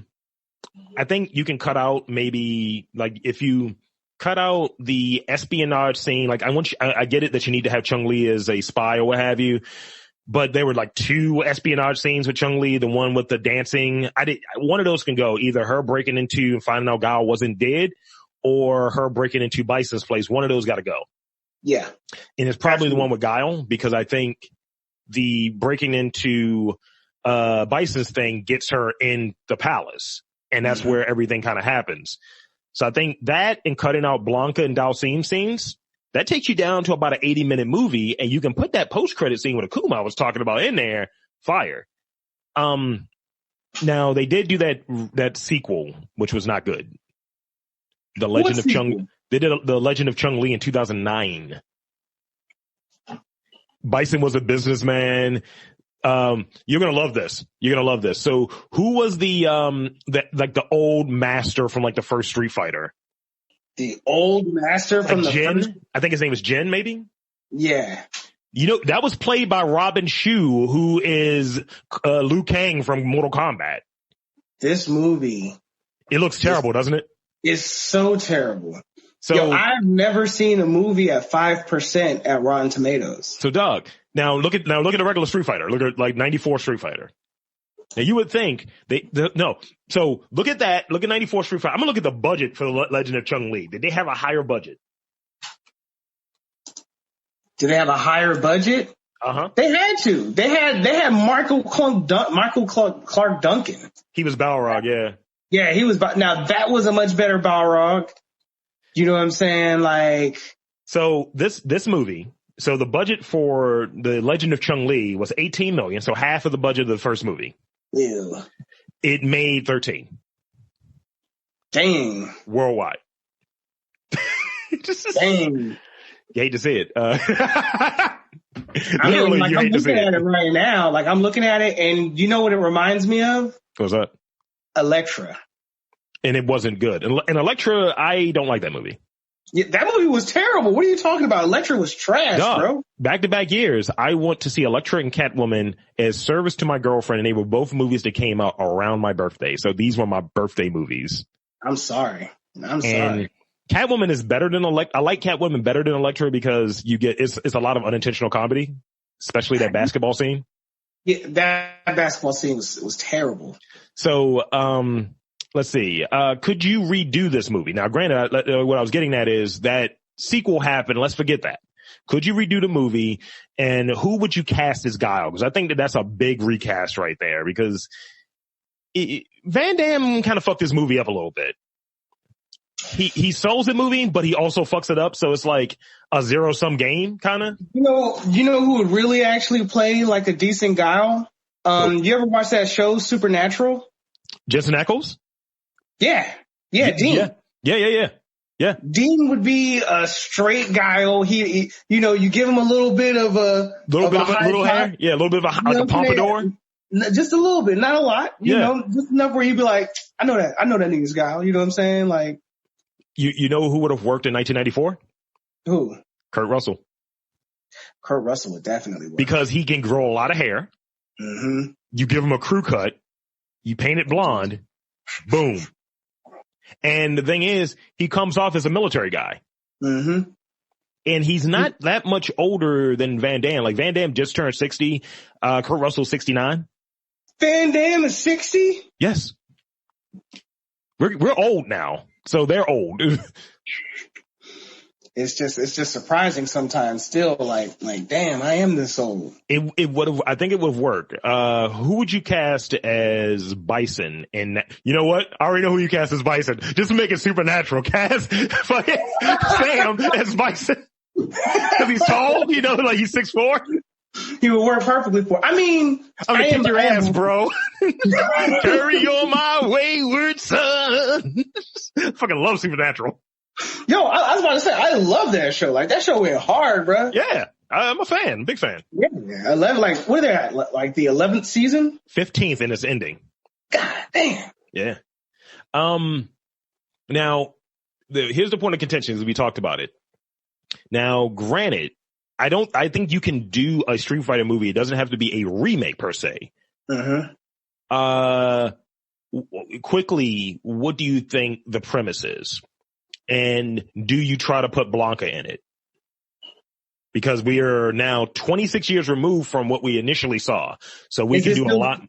I think you can cut out maybe like if you cut out the espionage scene, like I get it that you need to have Chun-Li as a spy or what have you. But there were like 2 espionage scenes with Chun-Li, the one with the dancing. One of those can go, either her breaking into and finding out Guile wasn't dead, or her breaking into Bison's place. One of those got to go. Yeah. And it's probably the one with Guile, because I think the breaking into Bison's thing gets her in the palace, and that's where everything kind of happens. So I think that and cutting out Blanca and Dalsim scenes, that takes you down to about an 80-minute movie, and you can put that post-credit scene with Akuma I was talking about in there. Fire. Now they did do that sequel, which was not good. The Legend of Chung. They did the Legend of Chun-Li in 2009. Bison was a businessman. You're gonna love this. So who was the old master from like the first Street Fighter? The old master from the Jin? first? I think his name was Jin, maybe? Yeah. That was played by Robin Shu, who is Liu Kang from Mortal Kombat. This movie. It looks terrible, doesn't it? It's so terrible. So I've never seen a movie at 5% at Rotten Tomatoes. So Doug, now look at the regular Street Fighter. Look at like 94 Street Fighter. Now you would think no. So look at that. Look at 94 Street Fighter. I'm gonna look at the budget for the Legend of Chun-Li. Did they have a higher budget? Did they have a higher budget? They had to. They had Michael Clark Duncan. He was Balrog, yeah. Yeah, he was. Now that was a much better Balrog. You know what I'm saying? Like, so this movie. So the budget for the Legend of Chun-Li was $18 million, so half of the budget of the first movie. Ew. It made 13. Dang. Worldwide. Dang. You hate to see it. I mean, like, I'm looking at it right now. Like, I'm looking at it, and you know what it reminds me of? What's that? Elektra. And it wasn't good. And Elektra, I don't like that movie. Yeah, that movie was terrible. What are you talking about? Elektra was trash, bro. Back-to-back years, I want to see Elektra and Catwoman as Service to My Girlfriend, and they were both movies that came out around my birthday. So these were my birthday movies. I'm sorry. Sorry. Catwoman is better than Elektra. I like Catwoman better than Elektra because it's a lot of unintentional comedy, especially that basketball scene. Yeah, that basketball scene was terrible. So, let's see. Could you redo this movie? Now, granted, what I was getting at is that sequel happened. Let's forget that. Could you redo the movie, and who would you cast as Guile? Because I think that's a big recast right there, because Van Damme kind of fucked this movie up a little bit. he sells the movie, but he also fucks it up. So it's like a zero-sum game, kind of. You know who would really actually play like a decent Guile? You ever watch that show Supernatural? Jensen Ackles? Yeah, Dean. Yeah. Dean would be a straight Guile. He you give him a little bit of a little hair. Yeah, a little bit of a pompadour. Just a little bit, not a lot. You know, just enough where he'd be like, I know that nigga's Guile. You know what I'm saying? Like, you know who would have worked in 1994? Who? Kurt Russell. Kurt Russell would definitely work. Because he can grow a lot of hair. Mm-hmm. You give him a crew cut. You paint it blonde. Boom. And the thing is, he comes off as a military guy. Mm-hmm. And he's not that much older than Van Damme. Like, Van Damme just turned 60. Kurt Russell's 69. Van Damme is 60? Yes. We're old now. So they're old. It's just surprising sometimes still, like, damn, I am this old. It would have, I think it would have worked. Who would you cast as Bison? And you know what? I already know who you cast as Bison. Just to make it supernatural. Cast fucking Sam as Bison. Cause he's tall, like he's 6'4". He would work perfectly for. I mean, I'm gonna kick your ass, bro. Carry on my wayward son. Fucking love Supernatural. Yo, I was about to say, I love that show. Like, that show went hard, bro. Yeah, I'm a fan, big fan. Yeah, 11. Like, what are they at? Like the 11th season? 15th, and it's ending. God damn. Yeah. Now, here's the point of contention as we talked about it. Now, granted, I think you can do a Street Fighter movie. It doesn't have to be a remake per se. Mm-hmm. Quickly, what do you think the premise is? And do you try to put Blanca in it? Because we are now 26 years removed from what we initially saw. So we can do a lot.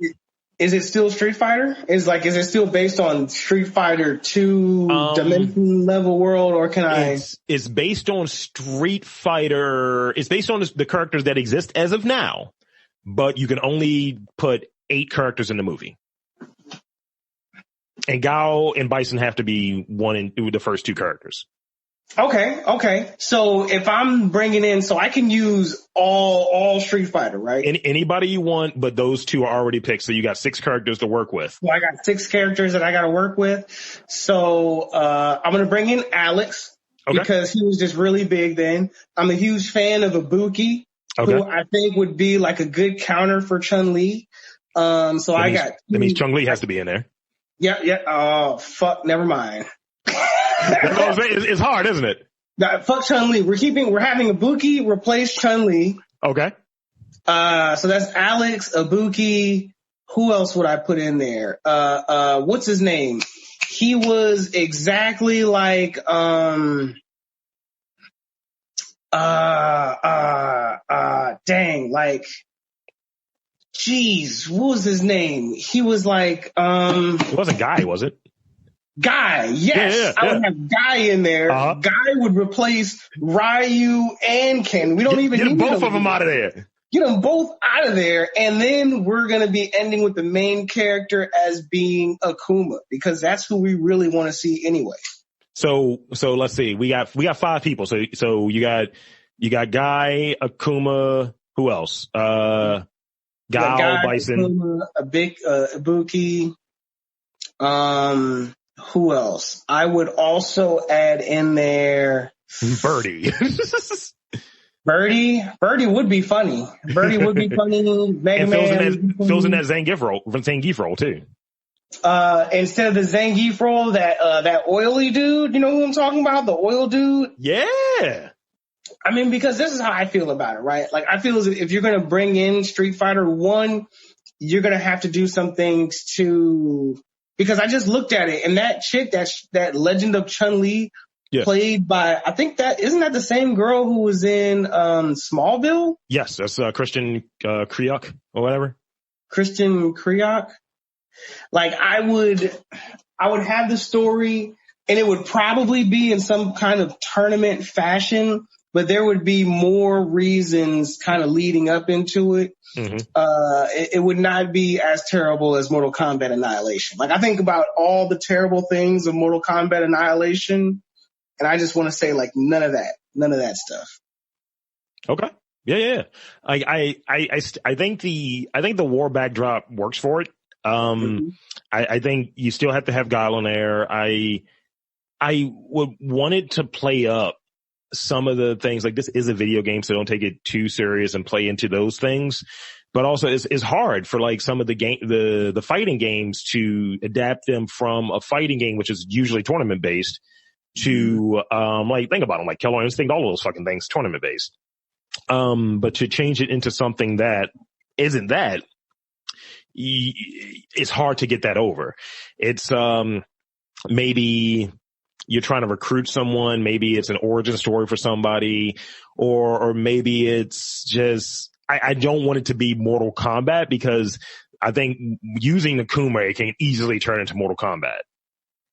Is it still Street Fighter? Is it still based on Street Fighter 2 dimension level world, or can It's based on Street Fighter. It's based on the characters that exist as of now, but you can only put 8 characters in the movie. And Guile and Bison have to be the first 2 characters. Okay. So if I'm bringing in, so I can use all Street Fighter, right? Anybody you want, but those 2 are already picked. So you got 6 characters to work with. Well, I got 6 characters that I got to work with. So I'm going to bring in Alex because he was just really big then. I'm a huge fan of Ibuki, who I think would be like a good counter for Chun-Li. That means Chun-Li has to be in there. Yeah. Oh, fuck. Never mind. It's hard, isn't it? Nah, fuck Chun-Li. We're having Ibuki replace Chun-Li. Okay. So that's Alex, Ibuki. Who else would I put in there? What's his name? He was exactly like, jeez, what was his name? He was like, it wasn't Guy, was it? Guy, yes. Yeah. I would have Guy in there. Guy would replace Ryu and Ken. We don't even get need both of them out of there. Get them both out of there, and then we're going to be ending with the main character as being Akuma, because that's who we really want to see anyway. So let's see. We got 5 people. So you got Guy, Akuma, who else? Guile, Bison, Akuma, Ibuki. Who else? I would also add in there Birdie. Birdie would be funny. Mega Man fills in that Zangief role too. Instead of the Zangief role, that oily dude, you know who I'm talking about? The oil dude? Yeah. I mean, because this is how I feel about it, right? Like, I feel as if you're going to bring in Street Fighter 1, you're going to have to do some things because I just looked at it, and that chick, that Legend of Chun-Li, played by, I think isn't that the same girl who was in Smallville? Yes, that's Christian Kriok or whatever. Christian Kriok. Like, I would have the story, and it would probably be in some kind of tournament fashion but there would be more reasons kind of leading up into it. It would not be as terrible as Mortal Kombat Annihilation. Like, I think about all the terrible things of Mortal Kombat Annihilation, and I just want to say, like, none of that stuff. Okay. Yeah. I think the war backdrop works for it. I think you still have to have Guile on there. I would want it to play up some of the things. Like, this is a video game, so don't take it too serious and play into those things. But also it's hard for like some of the fighting games to adapt them from a fighting game, which is usually tournament based, to like, think about them, like Killer Instinct, all of those fucking things tournament based. But to change it into something that isn't that, it's hard to get that over. It's maybe you're trying to recruit someone, maybe it's an origin story for somebody, or maybe it's just, I don't want it to be Mortal Kombat, because I think using Nakuma, it can easily turn into Mortal Kombat,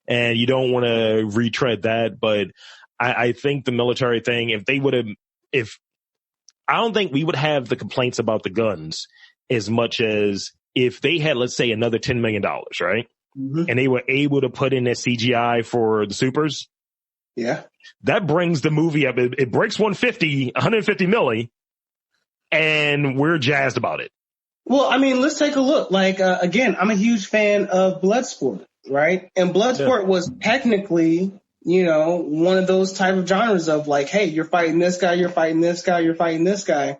and you don't want to retread that. But I think the military thing, I don't think we would have the complaints about the guns as much as if they had, let's say, another $10 million, right? And they were able to put in that CGI for the supers. Yeah. That brings the movie up. It breaks 150 milli, and we're jazzed about it. Well, I mean, let's take a look. Like, again, I'm a huge fan of Bloodsport, right? And Bloodsport was technically, one of those type of genres of like, hey, you're fighting this guy, you're fighting this guy, you're fighting this guy.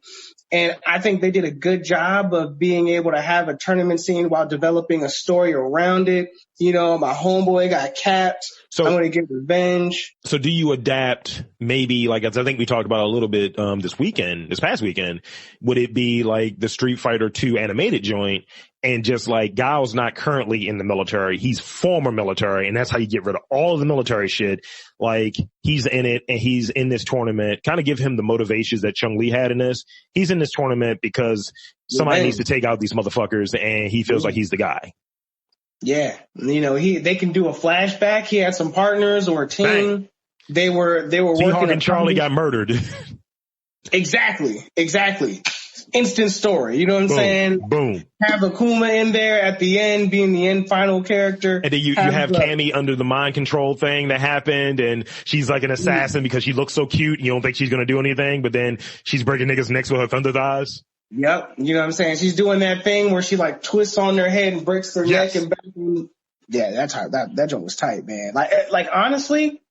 And I think they did a good job of being able to have a tournament scene while developing a story around it. My homeboy got capped. So I'm going to get revenge. So do you adapt maybe, like, as I think we talked about a little bit this past weekend, would it be like the Street Fighter 2 animated joint, and just like Guile's not currently in the military, he's former military, and that's how you get rid of all of the military shit. Like, he's in it and he's in this tournament, kind of give him the motivations that Chun-Li had in this. He's in this tournament because somebody needs to take out these motherfuckers, and he feels like he's the guy. Yeah. They can do a flashback. He had some partners or a team. Bang. They were working. T-Hawk and Charlie got murdered. Exactly. Instant story. You know what I'm saying? Boom. Have Akuma in there at the end, being the end final character. And then you have Cammy under the mind control thing that happened, and she's like an assassin because she looks so cute, and you don't think she's going to do anything, but then she's breaking niggas' necks with her thunder thighs. Yep. You know what I'm saying? She's doing that thing where she like twists on their head and breaks their neck and back. Yeah, that's how that joke was tight, man. Like honestly,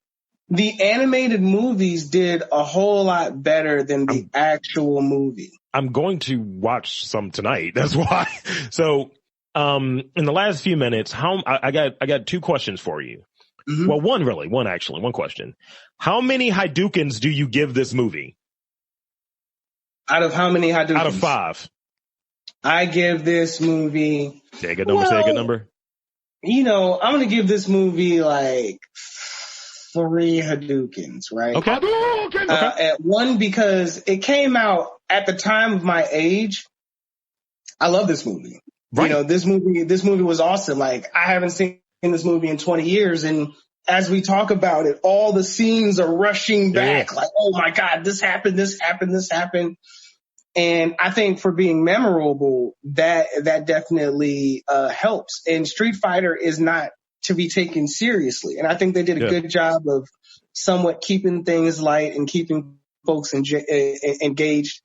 the animated movies did a whole lot better than the actual movie. I'm going to watch some tonight. That's why. So, in the last few minutes, I got two questions for you. Well, one question. How many Hadoukens do you give this movie? Out of how many Hadoukens? Out of 5. I give this movie. Say a good number. Say a good number. I'm going to give this movie like 3 Hadoukens, right? Okay. At one, because it came out at the time of my age. I love this movie. Right. This movie was awesome. Like, I haven't seen this movie in 20 years, and as we talk about it, all the scenes are rushing back. Like, oh my God, this happened. And I think for being memorable, that definitely helps. And Street Fighter is not to be taken seriously. And I think they did a good job of somewhat keeping things light and keeping folks engaged.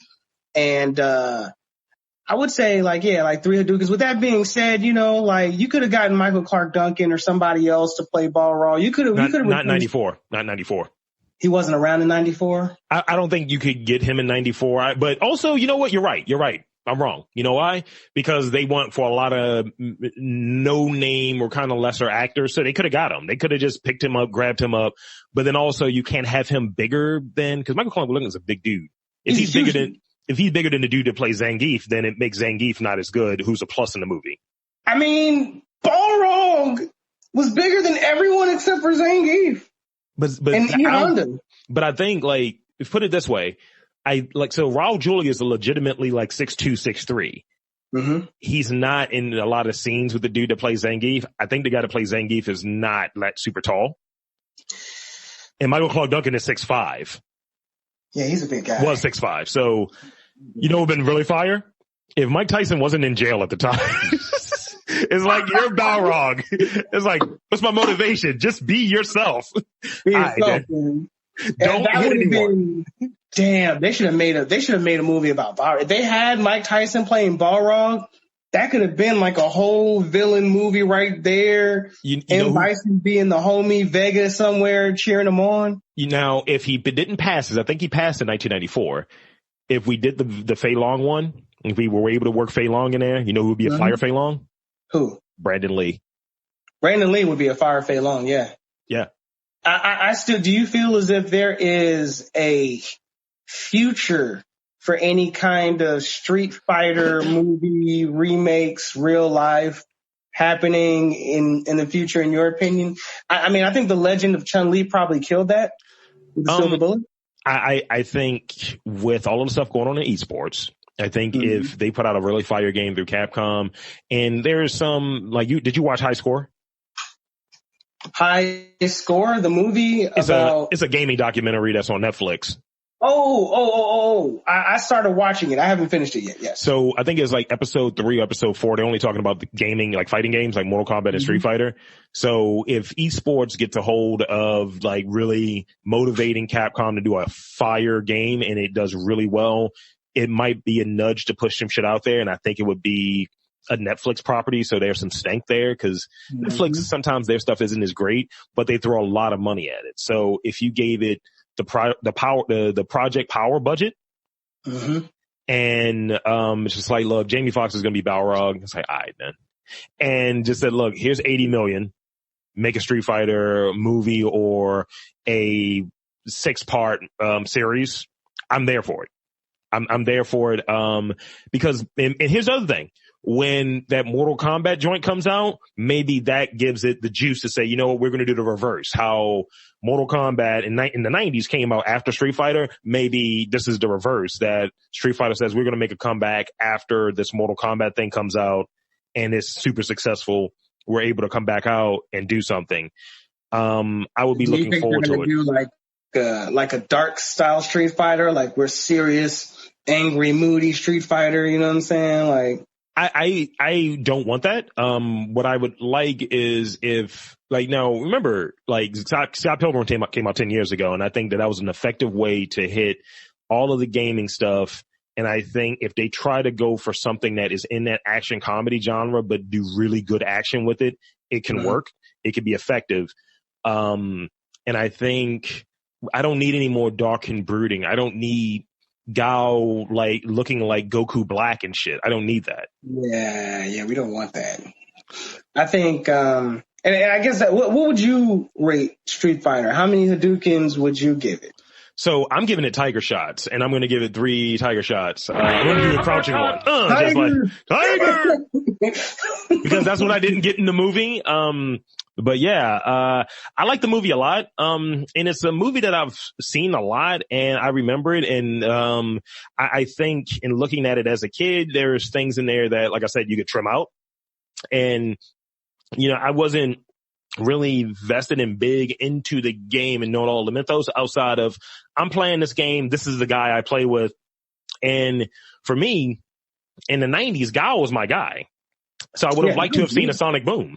And I would say like 3 Hadoukens. With that being said, you could have gotten Michael Clark Duncan or somebody else to play Balrog. You could have not 94. Not 94. He wasn't around in 94? I don't think you could get him in 94. But also, you know what? You're right. I'm wrong. You know why? Because they went for a lot of no name or kind of lesser actors. So they could have got him. They could have just picked him up, grabbed him up. But then also you can't have him bigger than, because Michael Clark Duncan is a big dude. If he's bigger than the dude that plays Zangief, then it makes Zangief not as good, who's a plus in the movie. I mean, Balrog was bigger than everyone except for Zangief. But I think, like, put it this way, so Raul Julia is legitimately like 6'2", 6'3". Mm-hmm. He's not in a lot of scenes with the dude that plays Zangief. I think the guy that plays Zangief is not that super tall. And Michael Clark Duncan is 6'5". Yeah, he's a big guy. Was 6'5". So, you know what would have been really fire? If Mike Tyson wasn't in jail at the time. It's like, you're Balrog. It's like, what's my motivation? Just be yourself. Be yourself, man. Don't hit anymore. Damn, they should have made a movie about Balrog. If they had Mike Tyson playing Balrog, that could have been like a whole villain movie right there. M.bison being the homie, Vega somewhere cheering him on. Now, if he didn't pass, I think he passed in 1994. If we did the Fei Long one, if we were able to work Fei Long in there, you know who would be a fire Fei Long? Who? Brandon Lee. Brandon Lee would be a fire Fei Long, yeah. Yeah. I still, do you feel as if there is a future for any kind of Street Fighter movie remakes, real life happening in the future, in your opinion? I mean, I think the legend of Chun-Li probably killed that with the silver bullet. I think with all of the stuff going on in esports, I think if they put out a really fire game through Capcom, and there's some, like, did you watch High Score? High Score, the movie it's a gaming documentary that's on Netflix. I started watching it. I haven't finished it yet. Yes. So I think it's like episode 3, episode 4. They're only talking about the gaming, like fighting games, like Mortal Kombat and Street Fighter. So if esports gets a hold of like really motivating Capcom to do a fire game and it does really well, it might be a nudge to push some shit out there. And I think it would be a Netflix property. So there's some stank there because Netflix, sometimes their stuff isn't as great, but they throw a lot of money at it. So if you gave it the Project Power budget, and it's just like, look, Jamie Foxx is going to be Balrog. It's like, all right, then. And just said, look, here's $80 million. Make a Street Fighter movie or a 6-part series. I'm there for it. I'm there for it. Because, and here's the other thing. When that Mortal Kombat joint comes out, maybe that gives it the juice to say, you know what, we're going to do the reverse. How Mortal Kombat in the 90s came out after Street Fighter, maybe this is the reverse, that Street Fighter says we're going to make a comeback after this Mortal Kombat thing comes out and it's super successful. We're able to come back out and do something. I would be looking forward to it. Do like a dark style Street Fighter, like we're serious, angry, moody Street Fighter, you know what I'm saying? Like, I don't want that. What I would like is if, like, now remember, like, Scott Pilgrim came out 10 years ago, and I think that was an effective way to hit all of the gaming stuff. And I think if they try to go for something that is in that action comedy genre, but do really good action with it, it can work. It can be effective. And I think I don't need any more dark and brooding. I don't need Gao like looking like Goku Black and shit. I don't need that. Yeah, we don't want that. I think, and I guess that what would you rate Street Fighter? How many Hadoukens would you give it? So I'm giving it tiger shots, and I'm going to give it 3 tiger shots. I'm going to do a crouching one. Just like, tiger! Because that's what I didn't get in the movie. But yeah, I like the movie a lot. And it's a movie that I've seen a lot and I remember it. And, I think in looking at it as a kid, there's things in there that, like I said, you could trim out. And, you know, I wasn't really vested and big into the game and knowing all the mythos outside of I'm playing this game. This is the guy I play with. And for me in the 90s, Gao was my guy. So I would have liked to have seen a Sonic Boom.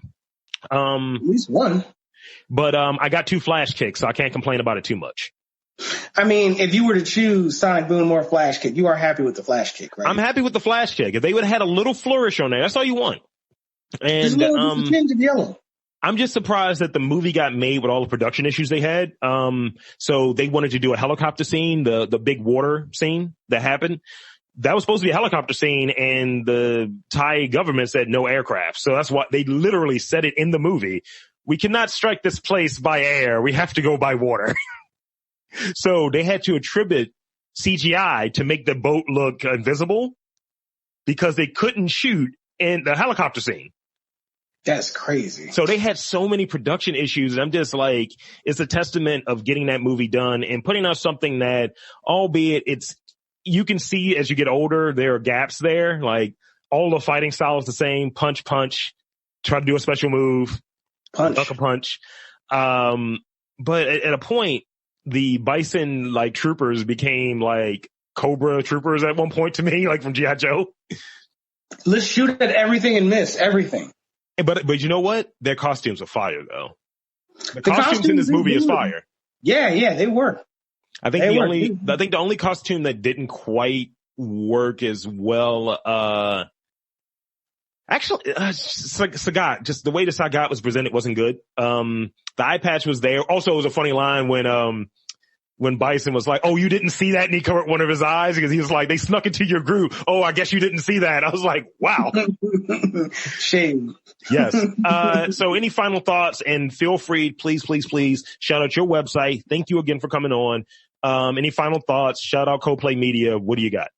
At least one. But I got 2 flash kicks, so I can't complain about it too much. I mean, if you were to choose Sonic Boom or flash kick, you are happy with the flash kick, right? I'm happy with the flash kick. If they would have had a little flourish on there, that's all you want. And just a tinge of yellow. I'm just surprised that the movie got made with all the production issues they had. So they wanted to do a helicopter scene, the big water scene that happened. That was supposed to be a helicopter scene, and the Thai government said no aircraft. So that's why they literally said it in the movie. We cannot strike this place by air. We have to go by water. So they had to attribute CGI to make the boat look invisible because they couldn't shoot in the helicopter scene. That's crazy. So they had so many production issues, and I'm just like, it's a testament of getting that movie done and putting out something that, albeit you can see as you get older, there are gaps there. Like all the fighting style is the same. Punch, try to do a special move, duck a punch. But at a point, the Bison like troopers became like Cobra troopers at one point to me, like from G.I. Joe. Let's shoot at everything and miss everything. But you know what? Their costumes are fire though. The costumes in this movie is fire. Yeah, they were. I think the only costume that didn't quite work as well, Sagat, just the way the Sagat was presented wasn't good. The eye patch was there. Also, it was a funny line when Bison was like, "Oh, you didn't see that," and he covered one of his eyes because he was like, "They snuck into your group. Oh, I guess you didn't see that." I was like, "Wow." Shame. Yes. So any final thoughts? And feel free, please shout out your website. Thank you again for coming on. Any final thoughts? Shout out CoPlay Media. What do you got?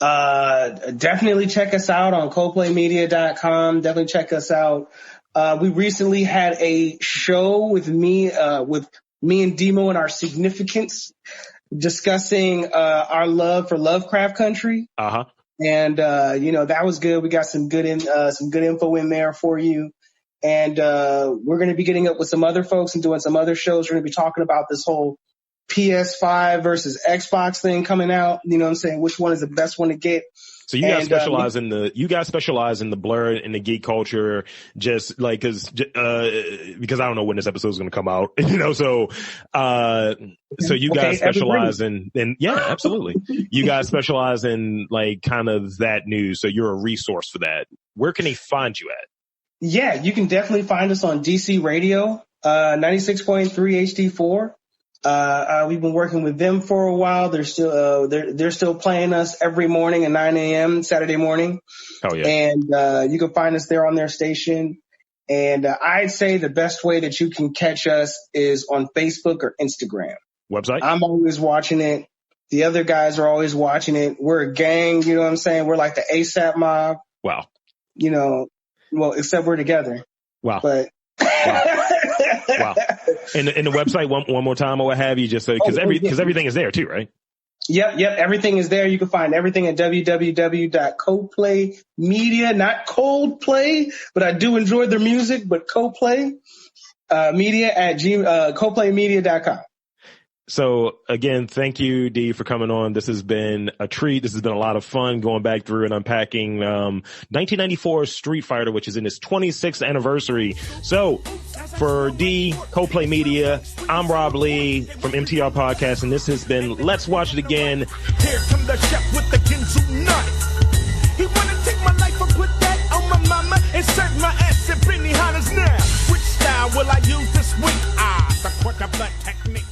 Definitely check us out on CoPlayMedia.com. Definitely check us out. We recently had a show with me and Demo and our significance discussing, our love for Lovecraft Country. Uh-huh. And, that was good. We got some good info in there for you. And, we're going to be getting up with some other folks and doing some other shows. We're going to be talking about this whole PS5 versus Xbox thing coming out. You know what I'm saying? Which one is the best one to get? So you guys specialize in the blur and the geek culture, just like, because I don't know when this episode is going to come out, so you guys specialize in yeah, absolutely. You guys specialize in like kind of that news. So you're a resource for that. Where can they find you at? Yeah, you can definitely find us on DC Radio, 96.3 HD4. We've been working with them for a while. They're still playing us every morning at 9 a.m. Saturday morning. Oh yeah. And, you can find us there on their station. And, I'd say the best way that you can catch us is on Facebook or Instagram. Website? I'm always watching it. The other guys are always watching it. We're a gang. You know what I'm saying? We're like the ASAP mob. Wow. Well, except we're together. Wow. But. Wow. And the website one more time or what have you, just so, because everything is there too, right? Yep. Everything is there. You can find everything at www.CoPlay.media, not Coldplay, but I do enjoy their music, but CoPlay, media at CoPlayMedia.com. So again, thank you, D, for coming on. This has been a treat. This has been a lot of fun going back through and unpacking 1994 Street Fighter, which is in its 26th anniversary. So for D, CoPlay Media, I'm Rob Lee from MTR Podcast, and this has been Let's Watch It Again. Here come the chef with the Ginsu knife. He wanna take my life and put that on my mama and serve my ass at Benihana's now. Which style will I use this week? The quarterback technique.